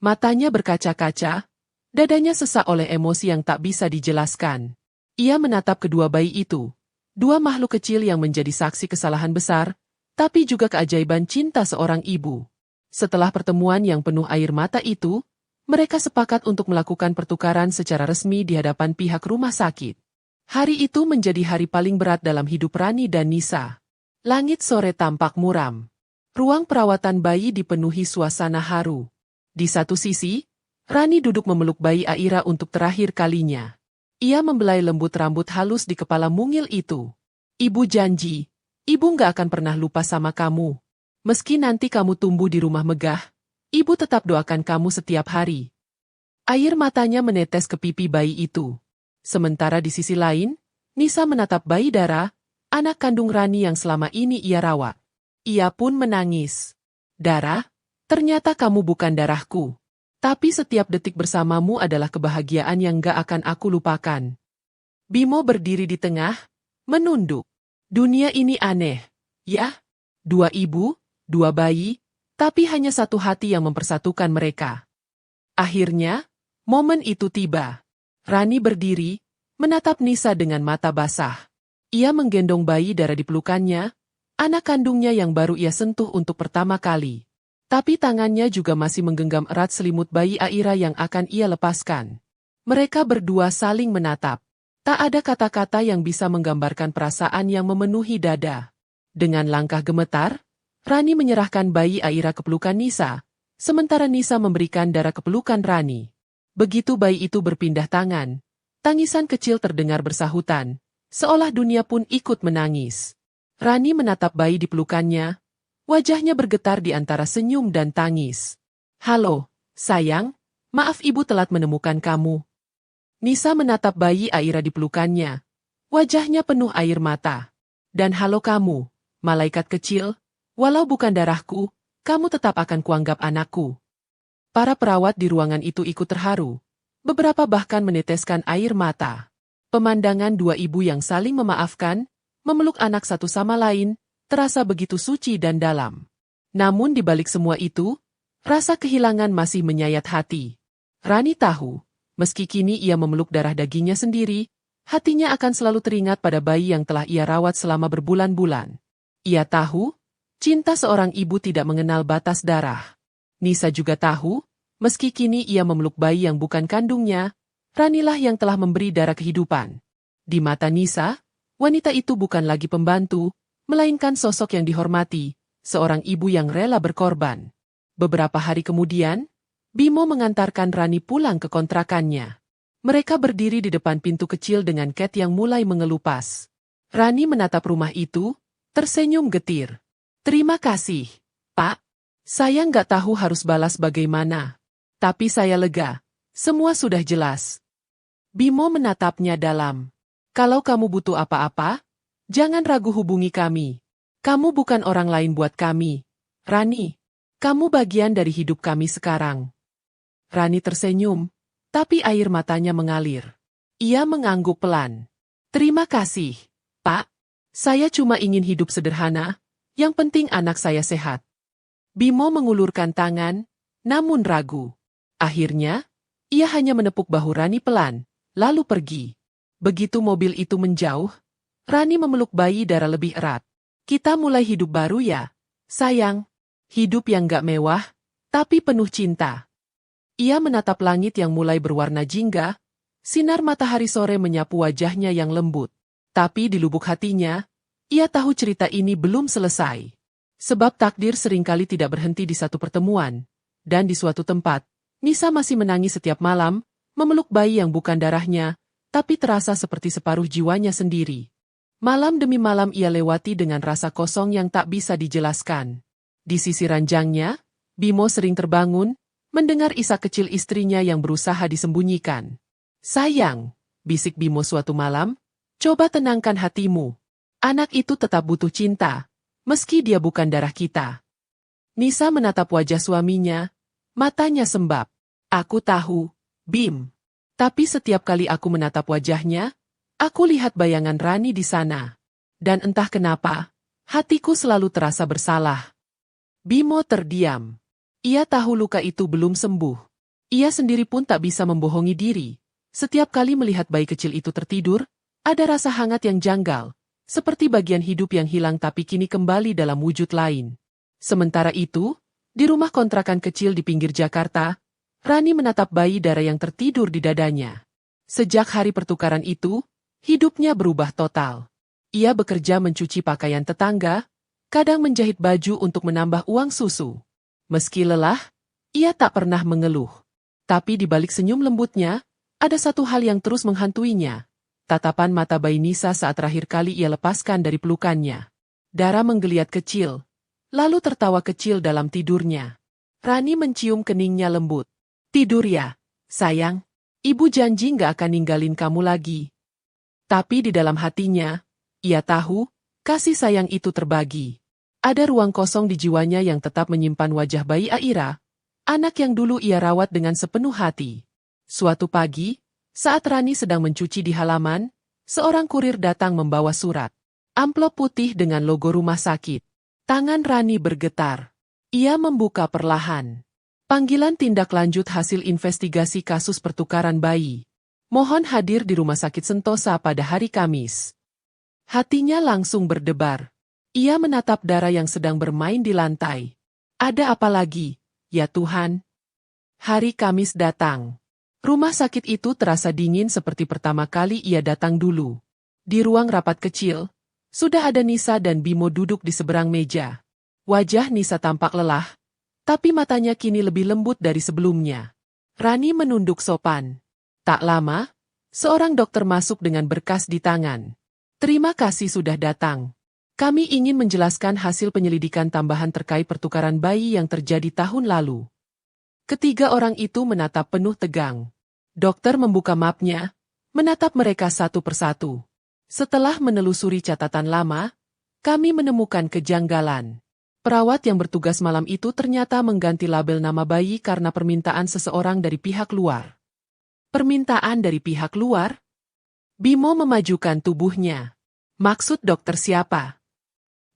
Matanya berkaca-kaca, dadanya sesak oleh emosi yang tak bisa dijelaskan. Ia menatap kedua bayi itu. Dua makhluk kecil yang menjadi saksi kesalahan besar, tapi juga keajaiban cinta seorang ibu. Setelah pertemuan yang penuh air mata itu, mereka sepakat untuk melakukan pertukaran secara resmi di hadapan pihak rumah sakit. Hari itu menjadi hari paling berat dalam hidup Rani dan Nisa. Langit sore tampak muram. Ruang perawatan bayi dipenuhi suasana haru. Di satu sisi, Rani duduk memeluk bayi Aira untuk terakhir kalinya. Ia membelai lembut rambut halus di kepala mungil itu. Ibu janji, ibu nggak akan pernah lupa sama kamu. Meski nanti kamu tumbuh di rumah megah, ibu tetap doakan kamu setiap hari. Air matanya menetes ke pipi bayi itu. Sementara di sisi lain, Nisa menatap bayi Dara, anak kandung Rani yang selama ini ia rawat. Ia pun menangis. Dara, ternyata kamu bukan darahku. Tapi setiap detik bersamamu adalah kebahagiaan yang gak akan aku lupakan. Bimo berdiri di tengah, menunduk. Dunia ini aneh. Ya, dua ibu, dua bayi, tapi hanya satu hati yang mempersatukan mereka. Akhirnya, momen itu tiba. Rani berdiri, menatap Nisa dengan mata basah. Ia menggendong bayi Dara di pelukannya, anak kandungnya yang baru ia sentuh untuk pertama kali. Tapi tangannya juga masih menggenggam erat selimut bayi Aira yang akan ia lepaskan. Mereka berdua saling menatap. Tak ada kata-kata yang bisa menggambarkan perasaan yang memenuhi dada. Dengan langkah gemetar, Rani menyerahkan bayi Aira ke pelukan Nisa, sementara Nisa memberikan Dara ke pelukan Rani. Begitu bayi itu berpindah tangan, tangisan kecil terdengar bersahutan, seolah dunia pun ikut menangis. Rani menatap bayi di pelukannya, wajahnya bergetar di antara senyum dan tangis. Halo, sayang, maaf ibu telat menemukan kamu. Nisa menatap bayi Aira di pelukannya, wajahnya penuh air mata. Dan halo kamu, malaikat kecil, walau bukan darahku, kamu tetap akan kuanggap anakku. Para perawat di ruangan itu ikut terharu. Beberapa bahkan meneteskan air mata. Pemandangan dua ibu yang saling memaafkan, memeluk anak satu sama lain, terasa begitu suci dan dalam. Namun di balik semua itu, rasa kehilangan masih menyayat hati. Rani tahu, meski kini ia memeluk darah dagingnya sendiri, hatinya akan selalu teringat pada bayi yang telah ia rawat selama berbulan-bulan. Ia tahu, cinta seorang ibu tidak mengenal batas darah. Nisa juga tahu, meski kini ia memeluk bayi yang bukan kandungnya, Ranilah yang telah memberi darah kehidupan. Di mata Nisa, wanita itu bukan lagi pembantu, melainkan sosok yang dihormati, seorang ibu yang rela berkorban. Beberapa hari kemudian, Bimo mengantarkan Rani pulang ke kontrakannya. Mereka berdiri di depan pintu kecil dengan Cat yang mulai mengelupas. Rani menatap rumah itu, tersenyum getir. Terima kasih, Pak. Saya nggak tahu harus balas bagaimana. Tapi saya lega. Semua sudah jelas. Bimo menatapnya dalam. Kalau kamu butuh apa-apa, jangan ragu hubungi kami. Kamu bukan orang lain buat kami. Rani, kamu bagian dari hidup kami sekarang. Rani tersenyum, tapi air matanya mengalir. Ia mengangguk pelan. Terima kasih, Pak. Saya cuma ingin hidup sederhana, yang penting anak saya sehat. Bimo mengulurkan tangan, namun ragu. Akhirnya, ia hanya menepuk bahu Rani pelan, lalu pergi. Begitu mobil itu menjauh, Rani memeluk bayi Dara lebih erat. Kita mulai hidup baru ya, sayang. Hidup yang gak mewah, tapi penuh cinta. Ia menatap langit yang mulai berwarna jingga, sinar matahari sore menyapu wajahnya yang lembut. Tapi di lubuk hatinya, ia tahu cerita ini belum selesai. Sebab takdir seringkali tidak berhenti di satu pertemuan. Dan di suatu tempat, Nisa masih menangis setiap malam, memeluk bayi yang bukan darahnya, tapi terasa seperti separuh jiwanya sendiri. Malam demi malam ia lewati dengan rasa kosong yang tak bisa dijelaskan. Di sisi ranjangnya, Bimo sering terbangun, mendengar isak kecil istrinya yang berusaha disembunyikan. Sayang, bisik Bimo suatu malam, coba tenangkan hatimu. Anak itu tetap butuh cinta, meski dia bukan darah kita. Nisa menatap wajah suaminya, matanya sembab. Aku tahu, Bim. Tapi setiap kali aku menatap wajahnya, aku lihat bayangan Rani di sana. Dan entah kenapa, hatiku selalu terasa bersalah. Bimo terdiam. Ia tahu luka itu belum sembuh. Ia sendiri pun tak bisa membohongi diri. Setiap kali melihat bayi kecil itu tertidur, ada rasa hangat yang janggal, seperti bagian hidup yang hilang tapi kini kembali dalam wujud lain. Sementara itu, di rumah kontrakan kecil di pinggir Jakarta, Rani menatap bayi Dara yang tertidur di dadanya. Sejak hari pertukaran itu, hidupnya berubah total. Ia bekerja mencuci pakaian tetangga, kadang menjahit baju untuk menambah uang susu. Meski lelah, ia tak pernah mengeluh. Tapi di balik senyum lembutnya, ada satu hal yang terus menghantuinya. Tatapan mata bayi Nisa saat terakhir kali ia lepaskan dari pelukannya. Dara menggeliat kecil, lalu tertawa kecil dalam tidurnya. Rani mencium keningnya lembut. Tidur ya, sayang. Ibu janji nggak akan ninggalin kamu lagi. Tapi di dalam hatinya, ia tahu, kasih sayang itu terbagi. Ada ruang kosong di jiwanya yang tetap menyimpan wajah bayi Aira, anak yang dulu ia rawat dengan sepenuh hati. Suatu pagi, saat Rani sedang mencuci di halaman, seorang kurir datang membawa surat. Amplop putih dengan logo rumah sakit. Tangan Rani bergetar. Ia membuka perlahan. Panggilan tindak lanjut hasil investigasi kasus pertukaran bayi. Mohon hadir di Rumah Sakit Sentosa pada hari Kamis. Hatinya langsung berdebar. Ia menatap Dara yang sedang bermain di lantai. Ada apa lagi, ya Tuhan? Hari Kamis datang. Rumah sakit itu terasa dingin seperti pertama kali ia datang dulu. Di ruang rapat kecil, sudah ada Nisa dan Bimo duduk di seberang meja. Wajah Nisa tampak lelah, tapi matanya kini lebih lembut dari sebelumnya. Rani menunduk sopan. Tak lama, seorang dokter masuk dengan berkas di tangan. Terima kasih sudah datang. Kami ingin menjelaskan hasil penyelidikan tambahan terkait pertukaran bayi yang terjadi tahun lalu. Ketiga orang itu menatap penuh tegang. Dokter membuka mapnya, menatap mereka satu persatu. Setelah menelusuri catatan lama, kami menemukan kejanggalan. Perawat yang bertugas malam itu ternyata mengganti label nama bayi karena permintaan seseorang dari pihak luar. Permintaan dari pihak luar? Bimo memajukan tubuhnya. Maksud dokter siapa?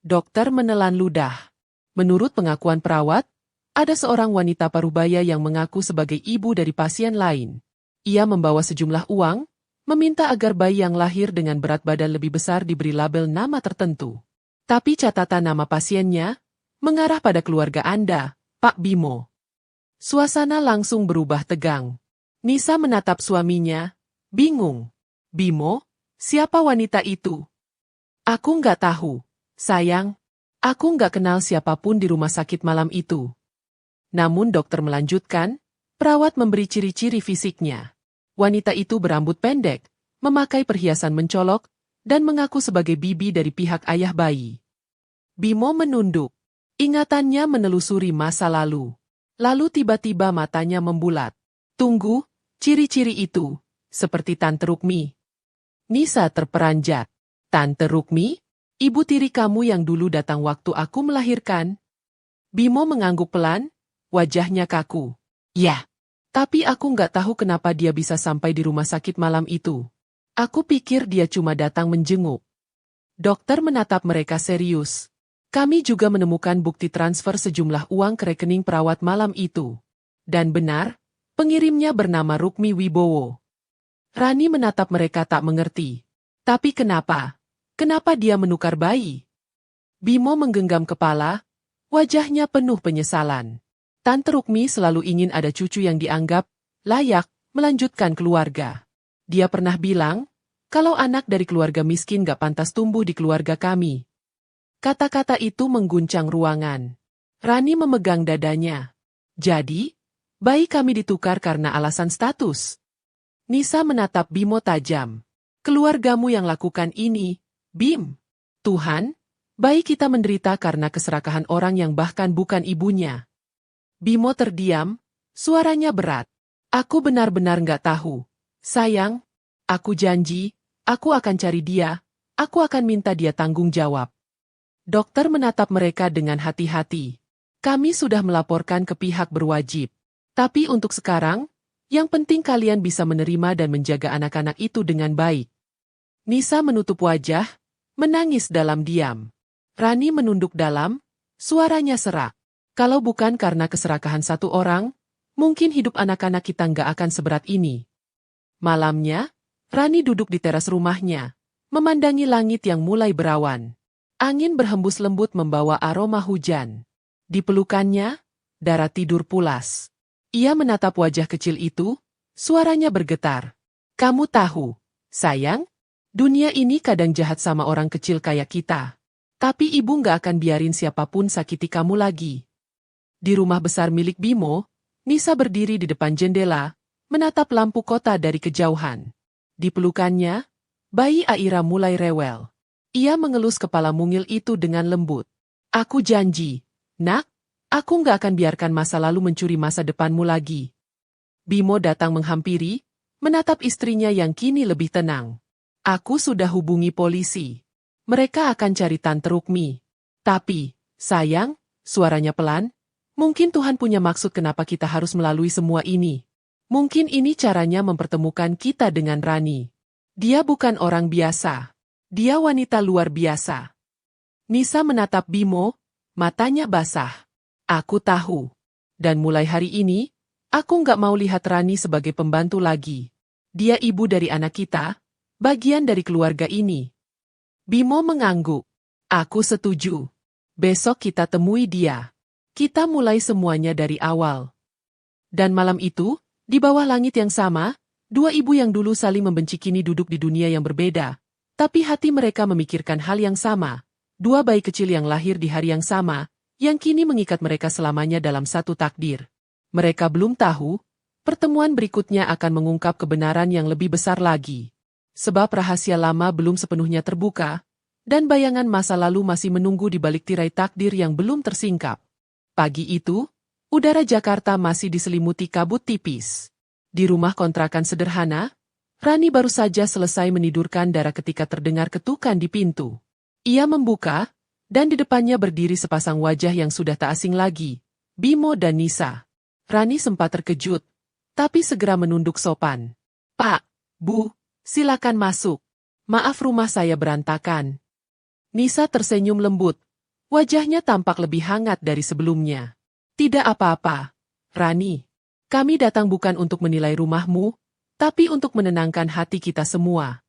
Dokter menelan ludah. Menurut pengakuan perawat, ada seorang wanita parubaya yang mengaku sebagai ibu dari pasien lain. Ia membawa sejumlah uang, meminta agar bayi yang lahir dengan berat badan lebih besar diberi label nama tertentu. Tapi catatan nama pasiennya mengarah pada keluarga Anda, Pak Bimo. Suasana langsung berubah tegang. Nisa menatap suaminya, bingung. Bimo, siapa wanita itu? Aku nggak tahu, sayang. Aku nggak kenal siapapun di rumah sakit malam itu. Namun dokter melanjutkan, perawat memberi ciri-ciri fisiknya. Wanita itu berambut pendek, memakai perhiasan mencolok, dan mengaku sebagai bibi dari pihak ayah bayi. Bimo menunduk. Ingatannya menelusuri masa lalu. Lalu tiba-tiba matanya membulat. Tunggu, ciri-ciri itu, seperti Tante Rukmi. Nisa terperanjat. Tante Rukmi? Ibu tiri kamu yang dulu datang waktu aku melahirkan? Bimo mengangguk pelan, wajahnya kaku. Ya, tapi aku nggak tahu kenapa dia bisa sampai di rumah sakit malam itu. Aku pikir dia cuma datang menjenguk. Dokter menatap mereka serius. Kami juga menemukan bukti transfer sejumlah uang ke rekening perawat malam itu. Dan benar, pengirimnya bernama Rukmi Wibowo. Rani menatap mereka tak mengerti. Tapi kenapa? Kenapa dia menukar bayi? Bimo menggenggam kepala, wajahnya penuh penyesalan. Tante Rukmi selalu ingin ada cucu yang dianggap layak melanjutkan keluarga. Dia pernah bilang, kalau anak dari keluarga miskin gak pantas tumbuh di keluarga kami. Kata-kata itu mengguncang ruangan. Rani memegang dadanya. Jadi, bayi kami ditukar karena alasan status. Nisa menatap Bimo tajam. Keluargamu yang lakukan ini, Bim. Tuhan, bayi kita menderita karena keserakahan orang yang bahkan bukan ibunya. Bimo terdiam, suaranya berat. Aku benar-benar nggak tahu. Sayang, aku janji, aku akan cari dia, aku akan minta dia tanggung jawab. Dokter menatap mereka dengan hati-hati. Kami sudah melaporkan ke pihak berwajib. Tapi untuk sekarang, yang penting kalian bisa menerima dan menjaga anak-anak itu dengan baik. Nisa menutup wajah, menangis dalam diam. Rani menunduk dalam, suaranya serak. Kalau bukan karena keserakahan satu orang, mungkin hidup anak-anak kita nggak akan seberat ini. Malamnya, Rani duduk di teras rumahnya, memandangi langit yang mulai berawan. Angin berhembus lembut membawa aroma hujan. Di pelukannya, Dara tidur pulas. Ia menatap wajah kecil itu, suaranya bergetar. Kamu tahu, sayang? Dunia ini kadang jahat sama orang kecil kayak kita. Tapi ibu nggak akan biarin siapapun sakiti kamu lagi. Di rumah besar milik Bimo, Nisa berdiri di depan jendela, menatap lampu kota dari kejauhan. Di pelukannya, bayi Aira mulai rewel. Ia mengelus kepala mungil itu dengan lembut. Aku janji, nak, aku nggak akan biarkan masa lalu mencuri masa depanmu lagi. Bimo datang menghampiri, menatap istrinya yang kini lebih tenang. Aku sudah hubungi polisi. Mereka akan cari Tante Rukmi. Tapi, sayang, suaranya pelan, mungkin Tuhan punya maksud kenapa kita harus melalui semua ini. Mungkin ini caranya mempertemukan kita dengan Rani. Dia bukan orang biasa. Dia wanita luar biasa. Nisa menatap Bimo, matanya basah. Aku tahu. Dan mulai hari ini, aku nggak mau lihat Rani sebagai pembantu lagi. Dia ibu dari anak kita, bagian dari keluarga ini. Bimo mengangguk. Aku setuju. Besok kita temui dia. Kita mulai semuanya dari awal. Dan malam itu, di bawah langit yang sama, dua ibu yang dulu saling membenci kini duduk di dunia yang berbeda. Tapi hati mereka memikirkan hal yang sama. Dua bayi kecil yang lahir di hari yang sama, yang kini mengikat mereka selamanya dalam satu takdir. Mereka belum tahu, pertemuan berikutnya akan mengungkap kebenaran yang lebih besar lagi. Sebab rahasia lama belum sepenuhnya terbuka, dan bayangan masa lalu masih menunggu di balik tirai takdir yang belum tersingkap. Pagi itu, udara Jakarta masih diselimuti kabut tipis. Di rumah kontrakan sederhana, Rani baru saja selesai menidurkan Dara ketika terdengar ketukan di pintu. Ia membuka, dan di depannya berdiri sepasang wajah yang sudah tak asing lagi, Bimo dan Nisa. Rani sempat terkejut, tapi segera menunduk sopan. Pak, Bu, silakan masuk. Maaf rumah saya berantakan. Nisa tersenyum lembut. Wajahnya tampak lebih hangat dari sebelumnya. Tidak apa-apa, Rani. Kami datang bukan untuk menilai rumahmu, tapi untuk menenangkan hati kita semua.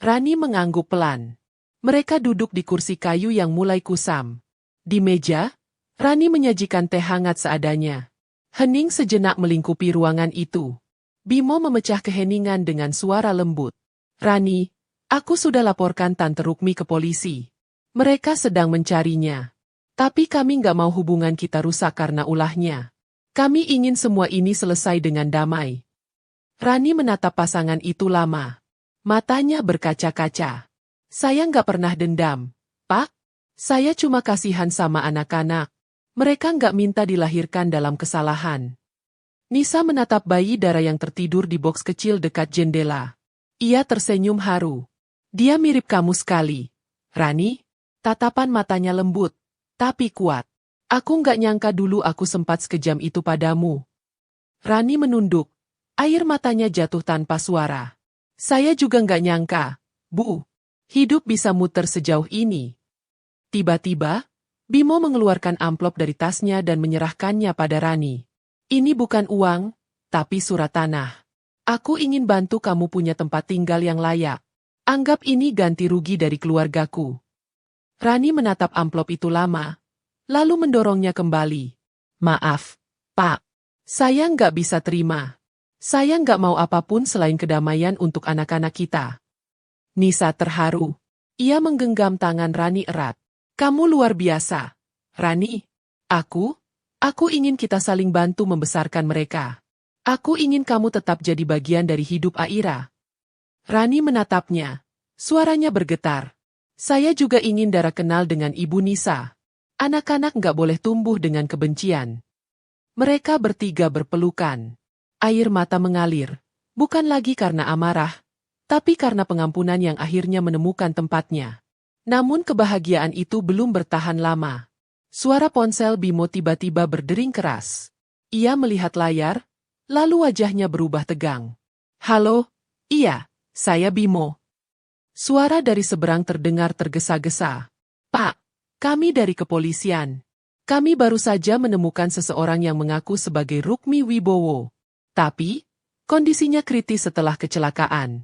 Rani mengangguk pelan. Mereka duduk di kursi kayu yang mulai kusam. Di meja, Rani menyajikan teh hangat seadanya. Hening sejenak melingkupi ruangan itu. Bimo memecah keheningan dengan suara lembut. Rani, aku sudah laporkan Tante Rukmi ke polisi. Mereka sedang mencarinya. Tapi kami nggak mau hubungan kita rusak karena ulahnya. Kami ingin semua ini selesai dengan damai. Rani menatap pasangan itu lama. Matanya berkaca-kaca. Saya nggak pernah dendam, Pak. Saya cuma kasihan sama anak-anak. Mereka nggak minta dilahirkan dalam kesalahan. Nisa menatap bayi Dara yang tertidur di boks kecil dekat jendela. Ia tersenyum haru. Dia mirip kamu sekali. Rani, tatapan matanya lembut, tapi kuat. Aku nggak nyangka dulu aku sempat sekejam itu padamu. Rani menunduk. Air matanya jatuh tanpa suara. Saya juga nggak nyangka, Bu. Hidup bisa muter sejauh ini. Tiba-tiba, Bimo mengeluarkan amplop dari tasnya dan menyerahkannya pada Rani. Ini bukan uang, tapi surat tanah. Aku ingin bantu kamu punya tempat tinggal yang layak. Anggap ini ganti rugi dari keluargaku. Rani menatap amplop itu lama, lalu mendorongnya kembali. Maaf, Pak. Saya nggak bisa terima. Saya nggak mau apapun selain kedamaian untuk anak-anak kita. Nisa terharu. Ia menggenggam tangan Rani erat. Kamu luar biasa. Rani, aku ingin kita saling bantu membesarkan mereka. Aku ingin kamu tetap jadi bagian dari hidup Aira. Rani menatapnya. Suaranya bergetar. Saya juga ingin Dara kenal dengan Ibu Nisa. Anak-anak nggak boleh tumbuh dengan kebencian. Mereka bertiga berpelukan. Air mata mengalir. Bukan lagi karena amarah, tapi karena pengampunan yang akhirnya menemukan tempatnya. Namun kebahagiaan itu belum bertahan lama. Suara ponsel Bimo tiba-tiba berdering keras. Ia melihat layar, lalu wajahnya berubah tegang. Halo, iya, saya Bimo. Suara dari seberang terdengar tergesa-gesa. Pak, kami dari kepolisian. Kami baru saja menemukan seseorang yang mengaku sebagai Rukmi Wibowo. Tapi, kondisinya kritis setelah kecelakaan.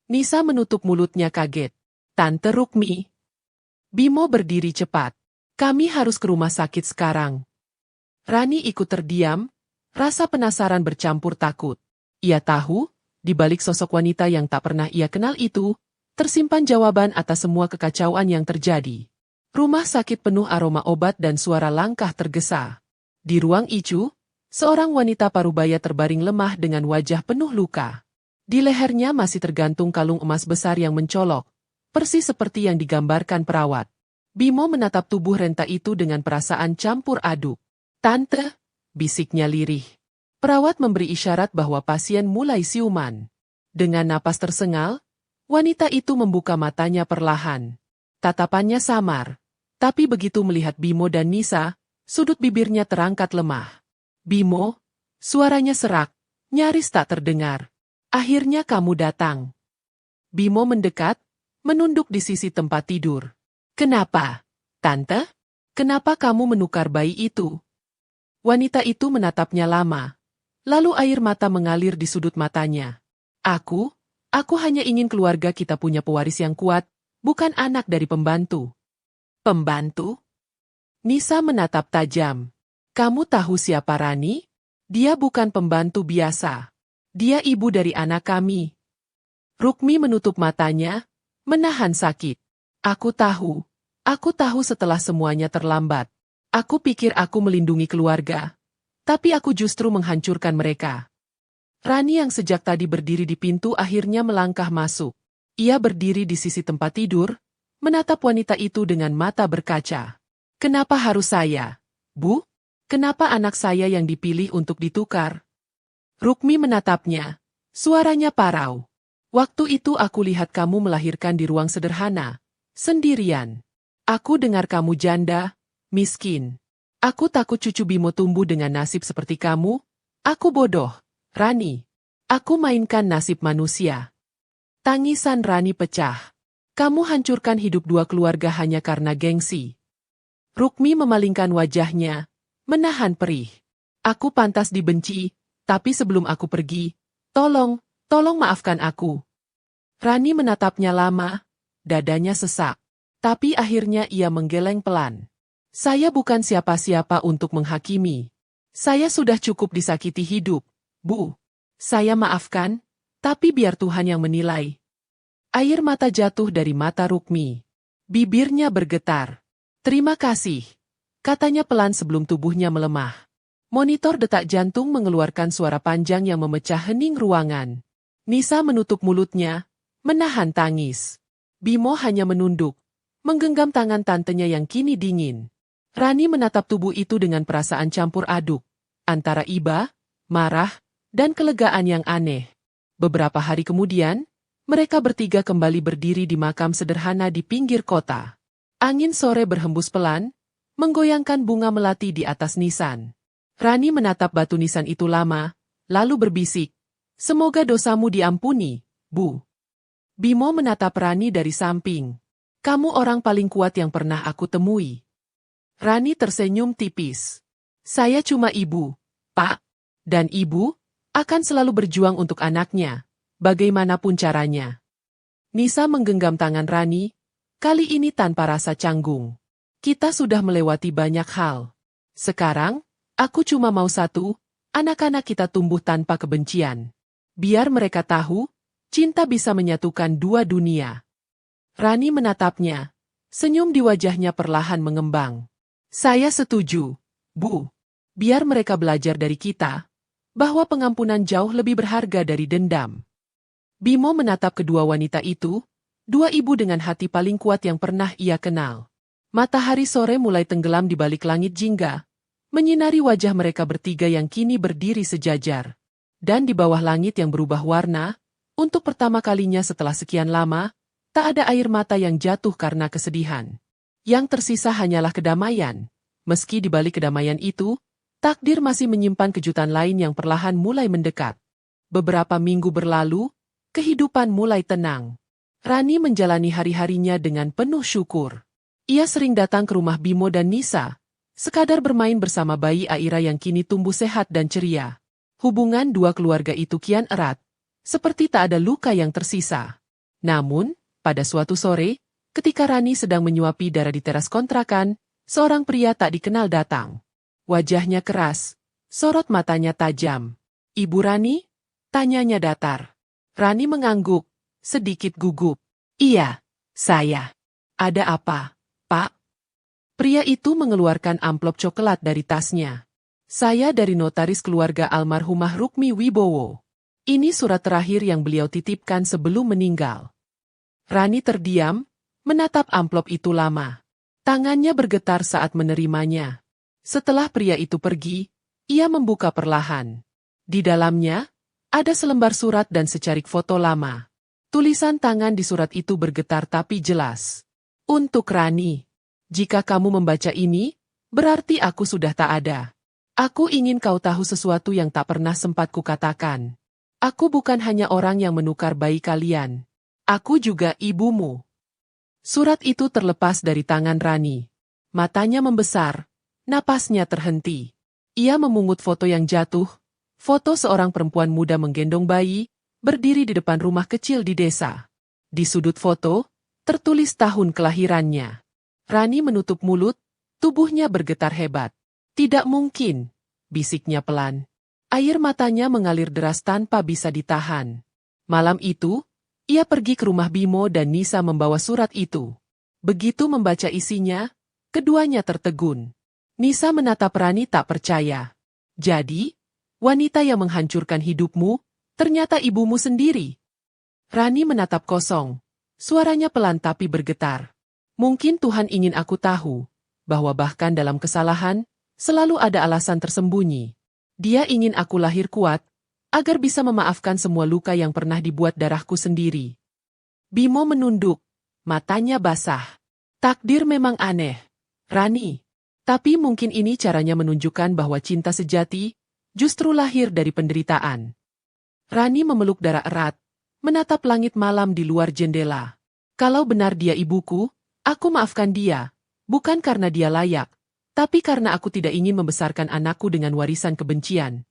Nisa menutup mulutnya kaget. Tante Rukmi. Bimo berdiri cepat. Kami harus ke rumah sakit sekarang. Rani ikut terdiam, rasa penasaran bercampur takut. Ia tahu, di balik sosok wanita yang tak pernah ia kenal itu, tersimpan jawaban atas semua kekacauan yang terjadi. Rumah sakit penuh aroma obat dan suara langkah tergesa. Di ruang ICU, seorang wanita parubaya terbaring lemah dengan wajah penuh luka. Di lehernya masih tergantung kalung emas besar yang mencolok, persis seperti yang digambarkan perawat. Bimo menatap tubuh renta itu dengan perasaan campur aduk. Tante, bisiknya lirih. Perawat memberi isyarat bahwa pasien mulai siuman. Dengan napas tersengal, wanita itu membuka matanya perlahan. Tatapannya samar, tapi begitu melihat Bimo dan Nisa, sudut bibirnya terangkat lemah. Bimo, suaranya serak, nyaris tak terdengar. Akhirnya kamu datang. Bimo mendekat, menunduk di sisi tempat tidur. Kenapa, Tante? Kenapa kamu menukar bayi itu? Wanita itu menatapnya lama. Lalu air mata mengalir di sudut matanya. Aku hanya ingin keluarga kita punya pewaris yang kuat, bukan anak dari pembantu. Pembantu? Nisa menatap tajam. Kamu tahu siapa Rani? Dia bukan pembantu biasa. Dia ibu dari anak kami. Rukmi menutup matanya, menahan sakit. Aku tahu setelah semuanya terlambat. Aku pikir aku melindungi keluarga, tapi aku justru menghancurkan mereka. Rani yang sejak tadi berdiri di pintu akhirnya melangkah masuk. Ia berdiri di sisi tempat tidur, menatap wanita itu dengan mata berkaca. Kenapa harus saya, Bu? Kenapa anak saya yang dipilih untuk ditukar? Rukmi menatapnya. Suaranya parau. Waktu itu aku lihat kamu melahirkan di ruang sederhana, sendirian. Aku dengar kamu janda, miskin. Aku takut cucu Bimo tumbuh dengan nasib seperti kamu. Aku bodoh, Rani. Aku mainkan nasib manusia. Tangisan Rani pecah. Kamu hancurkan hidup dua keluarga hanya karena gengsi. Rukmi memalingkan wajahnya, menahan perih. Aku pantas dibenci, tapi sebelum aku pergi, tolong maafkan aku. Rani menatapnya lama, dadanya sesak. Tapi akhirnya ia menggeleng pelan. Saya bukan siapa-siapa untuk menghakimi. Saya sudah cukup disakiti hidup, Bu. Saya maafkan, tapi biar Tuhan yang menilai. Air mata jatuh dari mata Rukmi. Bibirnya bergetar. Terima kasih, katanya pelan sebelum tubuhnya melemah. Monitor detak jantung mengeluarkan suara panjang yang memecah hening ruangan. Nisa menutup mulutnya, menahan tangis. Bimo hanya menunduk, menggenggam tangan tantenya yang kini dingin. Rani menatap tubuh itu dengan perasaan campur aduk, antara iba, marah, dan kelegaan yang aneh. Beberapa hari kemudian, mereka bertiga kembali berdiri di makam sederhana di pinggir kota. Angin sore berhembus pelan, menggoyangkan bunga melati di atas nisan. Rani menatap batu nisan itu lama, lalu berbisik, "Semoga dosamu diampuni, Bu." Bimo menatap Rani dari samping. "Kamu orang paling kuat yang pernah aku temui." Rani tersenyum tipis. "Saya cuma ibu, Pak. Dan ibu akan selalu berjuang untuk anaknya, bagaimanapun caranya." Nisa menggenggam tangan Rani, kali ini tanpa rasa canggung. "Kita sudah melewati banyak hal. Sekarang, aku cuma mau satu, anak-anak kita tumbuh tanpa kebencian. Biar mereka tahu, cinta bisa menyatukan dua dunia." Rani menatapnya, senyum di wajahnya perlahan mengembang. "Saya setuju, Bu. Biar mereka belajar dari kita, bahwa pengampunan jauh lebih berharga dari dendam." Bimo menatap kedua wanita itu, dua ibu dengan hati paling kuat yang pernah ia kenal. Matahari sore mulai tenggelam di balik langit jingga, menyinari wajah mereka bertiga yang kini berdiri sejajar. Dan di bawah langit yang berubah warna, untuk pertama kalinya setelah sekian lama, tak ada air mata yang jatuh karena kesedihan. Yang tersisa hanyalah kedamaian. Meski di balik kedamaian itu, takdir masih menyimpan kejutan lain yang perlahan mulai mendekat. Beberapa minggu berlalu, kehidupan mulai tenang. Rani menjalani hari-harinya dengan penuh syukur. Ia sering datang ke rumah Bimo dan Nisa, sekadar bermain bersama bayi Aira yang kini tumbuh sehat dan ceria. Hubungan dua keluarga itu kian erat, seperti tak ada luka yang tersisa. Namun, pada suatu sore, ketika Rani sedang menyuapi darah di teras kontrakan, seorang pria tak dikenal datang. Wajahnya keras, sorot matanya tajam. "Ibu Rani?" tanyanya datar. Rani mengangguk, sedikit gugup. "Iya, saya." "Ada apa, Pak?" Pria itu mengeluarkan amplop coklat dari tasnya. "Saya dari notaris keluarga almarhumah Rukmi Wibowo. Ini surat terakhir yang beliau titipkan sebelum meninggal." Rani terdiam, menatap amplop itu lama. Tangannya bergetar saat menerimanya. Setelah pria itu pergi, ia membuka perlahan. Di dalamnya, ada selembar surat dan secarik foto lama. Tulisan tangan di surat itu bergetar tapi jelas. "Untuk Rani. Jika kamu membaca ini, berarti aku sudah tak ada. Aku ingin kau tahu sesuatu yang tak pernah sempat kukatakan. Aku bukan hanya orang yang menukar bayi kalian. Aku juga ibumu." Surat itu terlepas dari tangan Rani. Matanya membesar, napasnya terhenti. Ia memungut foto yang jatuh, foto seorang perempuan muda menggendong bayi, berdiri di depan rumah kecil di desa. Di sudut foto, tertulis tahun kelahirannya. Rani menutup mulut, tubuhnya bergetar hebat. "Tidak mungkin," bisiknya pelan. Air matanya mengalir deras tanpa bisa ditahan. Malam itu, ia pergi ke rumah Bimo dan Nisa membawa surat itu. Begitu membaca isinya, keduanya tertegun. Nisa menatap Rani tak percaya. "Jadi, wanita yang menghancurkan hidupmu, ternyata ibumu sendiri." Rani menatap kosong. Suaranya pelan tapi bergetar. "Mungkin Tuhan ingin aku tahu, bahwa bahkan dalam kesalahan, selalu ada alasan tersembunyi. Dia ingin aku lahir kuat, agar bisa memaafkan semua luka yang pernah dibuat darahku sendiri." Bimo menunduk, matanya basah. "Takdir memang aneh, Rani. Tapi mungkin ini caranya menunjukkan bahwa cinta sejati justru lahir dari penderitaan." Rani memeluk darah erat, menatap langit malam di luar jendela. "Kalau benar dia ibuku, aku maafkan dia, bukan karena dia layak, tapi karena aku tidak ingin membesarkan anakku dengan warisan kebencian."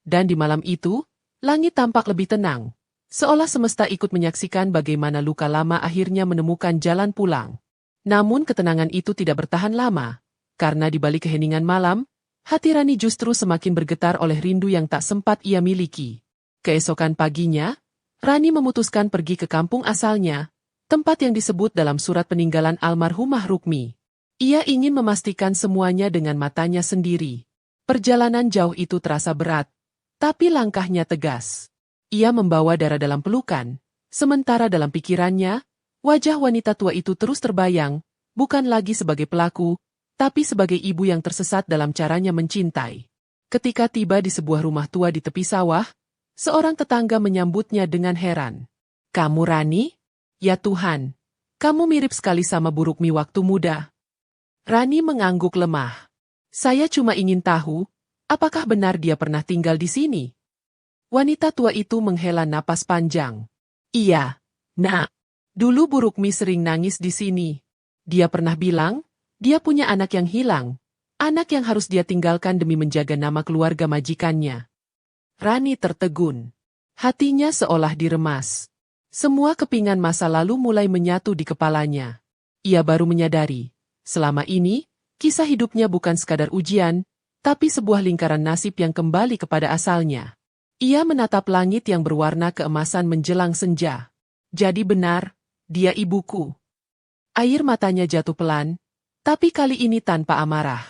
Dan di malam itu, langit tampak lebih tenang, seolah semesta ikut menyaksikan bagaimana luka lama akhirnya menemukan jalan pulang. Namun ketenangan itu tidak bertahan lama, karena di balik keheningan malam, hati Rani justru semakin bergetar oleh rindu yang tak sempat ia miliki. Keesokan paginya, Rani memutuskan pergi ke kampung asalnya, tempat yang disebut dalam surat peninggalan almarhumah Rukmi. Ia ingin memastikan semuanya dengan matanya sendiri. Perjalanan jauh itu terasa berat, tapi langkahnya tegas. Ia membawa darah dalam pelukan, sementara dalam pikirannya, wajah wanita tua itu terus terbayang, bukan lagi sebagai pelaku, tapi sebagai ibu yang tersesat dalam caranya mencintai. Ketika tiba di sebuah rumah tua di tepi sawah, seorang tetangga menyambutnya dengan heran. Kamu Rani? Ya Tuhan, kamu mirip sekali sama Burukmi waktu muda. Rani mengangguk lemah. Saya cuma ingin tahu, apakah benar dia pernah tinggal di sini? Wanita tua itu menghela napas panjang. Iya, Nak. Dulu Burukmi sering nangis di sini. Dia pernah bilang, dia punya anak yang hilang. Anak yang harus dia tinggalkan demi menjaga nama keluarga majikannya. Rani tertegun. Hatinya seolah diremas. Semua kepingan masa lalu mulai menyatu di kepalanya. Ia baru menyadari, selama ini, kisah hidupnya bukan sekadar ujian, tapi sebuah lingkaran nasib yang kembali kepada asalnya. Ia menatap langit yang berwarna keemasan menjelang senja. Jadi benar, dia ibuku. Air matanya jatuh pelan, tapi kali ini tanpa amarah.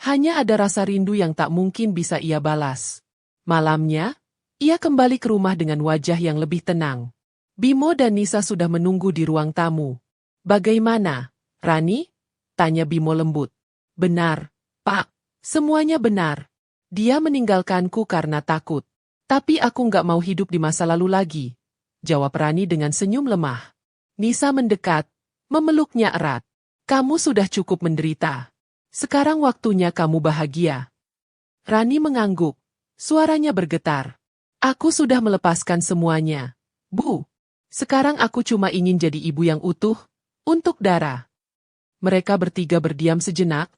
Hanya ada rasa rindu yang tak mungkin bisa ia balas. Malamnya, ia kembali ke rumah dengan wajah yang lebih tenang. Bimo dan Nisa sudah menunggu di ruang tamu. Bagaimana, Rani? Tanya Bimo lembut. Benar, Pak. Semuanya benar. Dia meninggalkanku karena takut. Tapi aku nggak mau hidup di masa lalu lagi. Jawab Rani dengan senyum lemah. Nisa mendekat, memeluknya erat. Kamu sudah cukup menderita. Sekarang waktunya kamu bahagia. Rani mengangguk. Suaranya bergetar. Aku sudah melepaskan semuanya. Bu. Sekarang aku cuma ingin jadi ibu yang utuh, untuk Dara. Mereka bertiga berdiam sejenak,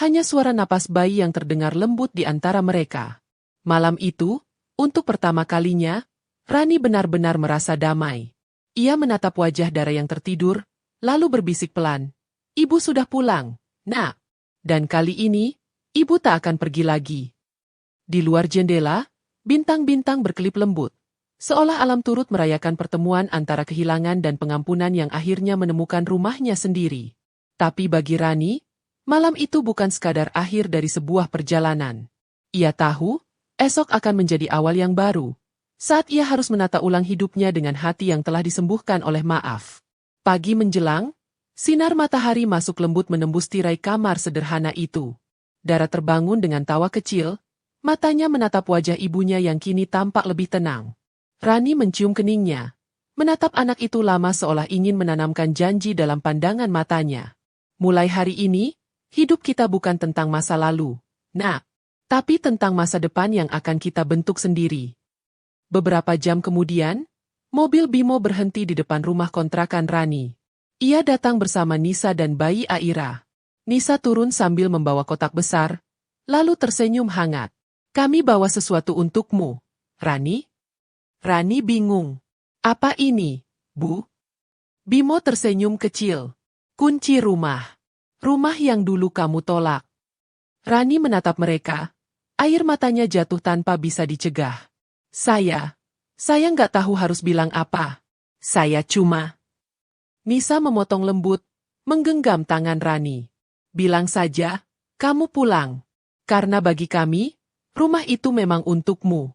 hanya suara napas bayi yang terdengar lembut di antara mereka. Malam itu, untuk pertama kalinya, Rani benar-benar merasa damai. Ia menatap wajah Dara yang tertidur, lalu berbisik pelan. Ibu sudah pulang, Nak. Dan kali ini, ibu tak akan pergi lagi. Di luar jendela, bintang-bintang berkelip lembut. Seolah alam turut merayakan pertemuan antara kehilangan dan pengampunan yang akhirnya menemukan rumahnya sendiri. Tapi bagi Rani, malam itu bukan sekadar akhir dari sebuah perjalanan. Ia tahu, esok akan menjadi awal yang baru. Saat ia harus menata ulang hidupnya dengan hati yang telah disembuhkan oleh maaf. Pagi menjelang, sinar matahari masuk lembut menembus tirai kamar sederhana itu. Dara terbangun dengan tawa kecil, matanya menatap wajah ibunya yang kini tampak lebih tenang. Rani mencium keningnya, menatap anak itu lama seolah ingin menanamkan janji dalam pandangan matanya. Mulai hari ini, hidup kita bukan tentang masa lalu, Nak, tapi tentang masa depan yang akan kita bentuk sendiri. Beberapa jam kemudian, mobil Bimo berhenti di depan rumah kontrakan Rani. Ia datang bersama Nisa dan bayi Aira. Nisa turun sambil membawa kotak besar, lalu tersenyum hangat. Kami bawa sesuatu untukmu, Rani. Rani bingung. Apa ini, Bu? Bimo tersenyum kecil. Kunci rumah. Rumah yang dulu kamu tolak. Rani menatap mereka. Air matanya jatuh tanpa bisa dicegah. Saya nggak tahu harus bilang apa. Saya cuma... Nisa memotong lembut, menggenggam tangan Rani. Bilang saja, kamu pulang. Karena bagi kami, rumah itu memang untukmu.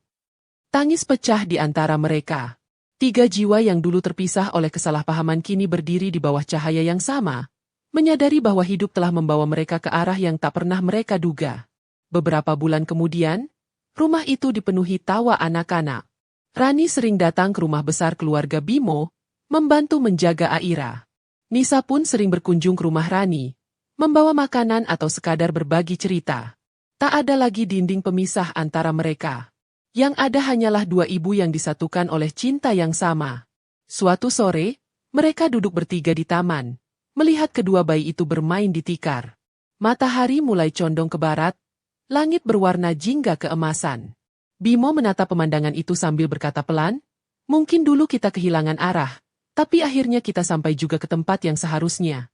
Tangis pecah di antara mereka. 3 jiwa yang dulu terpisah oleh kesalahpahaman kini berdiri di bawah cahaya yang sama, menyadari bahwa hidup telah membawa mereka ke arah yang tak pernah mereka duga. Beberapa bulan kemudian, rumah itu dipenuhi tawa anak-anak. Rani sering datang ke rumah besar keluarga Bimo, membantu menjaga Aira. Nisa pun sering berkunjung ke rumah Rani, membawa makanan atau sekadar berbagi cerita. Tak ada lagi dinding pemisah antara mereka. Yang ada hanyalah 2 ibu yang disatukan oleh cinta yang sama. Suatu sore, mereka duduk bertiga di taman, melihat kedua bayi itu bermain di tikar. Matahari mulai condong ke barat, langit berwarna jingga keemasan. Bimo menatap pemandangan itu sambil berkata pelan, mungkin dulu kita kehilangan arah, tapi akhirnya kita sampai juga ke tempat yang seharusnya.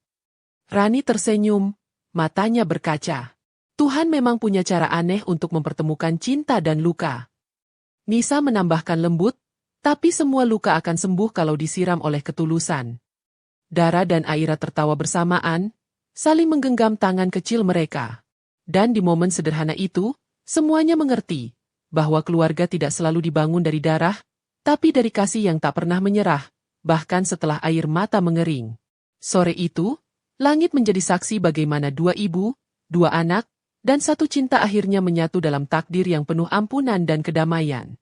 Rani tersenyum, matanya berkaca. Tuhan memang punya cara aneh untuk mempertemukan cinta dan luka. Nisa menambahkan lembut, tapi semua luka akan sembuh kalau disiram oleh ketulusan. Dara dan Aira tertawa bersamaan, saling menggenggam tangan kecil mereka. Dan di momen sederhana itu, semuanya mengerti bahwa keluarga tidak selalu dibangun dari darah, tapi dari kasih yang tak pernah menyerah, bahkan setelah air mata mengering. Sore itu, langit menjadi saksi bagaimana 2 ibu, 2 anak, dan 1 cinta akhirnya menyatu dalam takdir yang penuh ampunan dan kedamaian.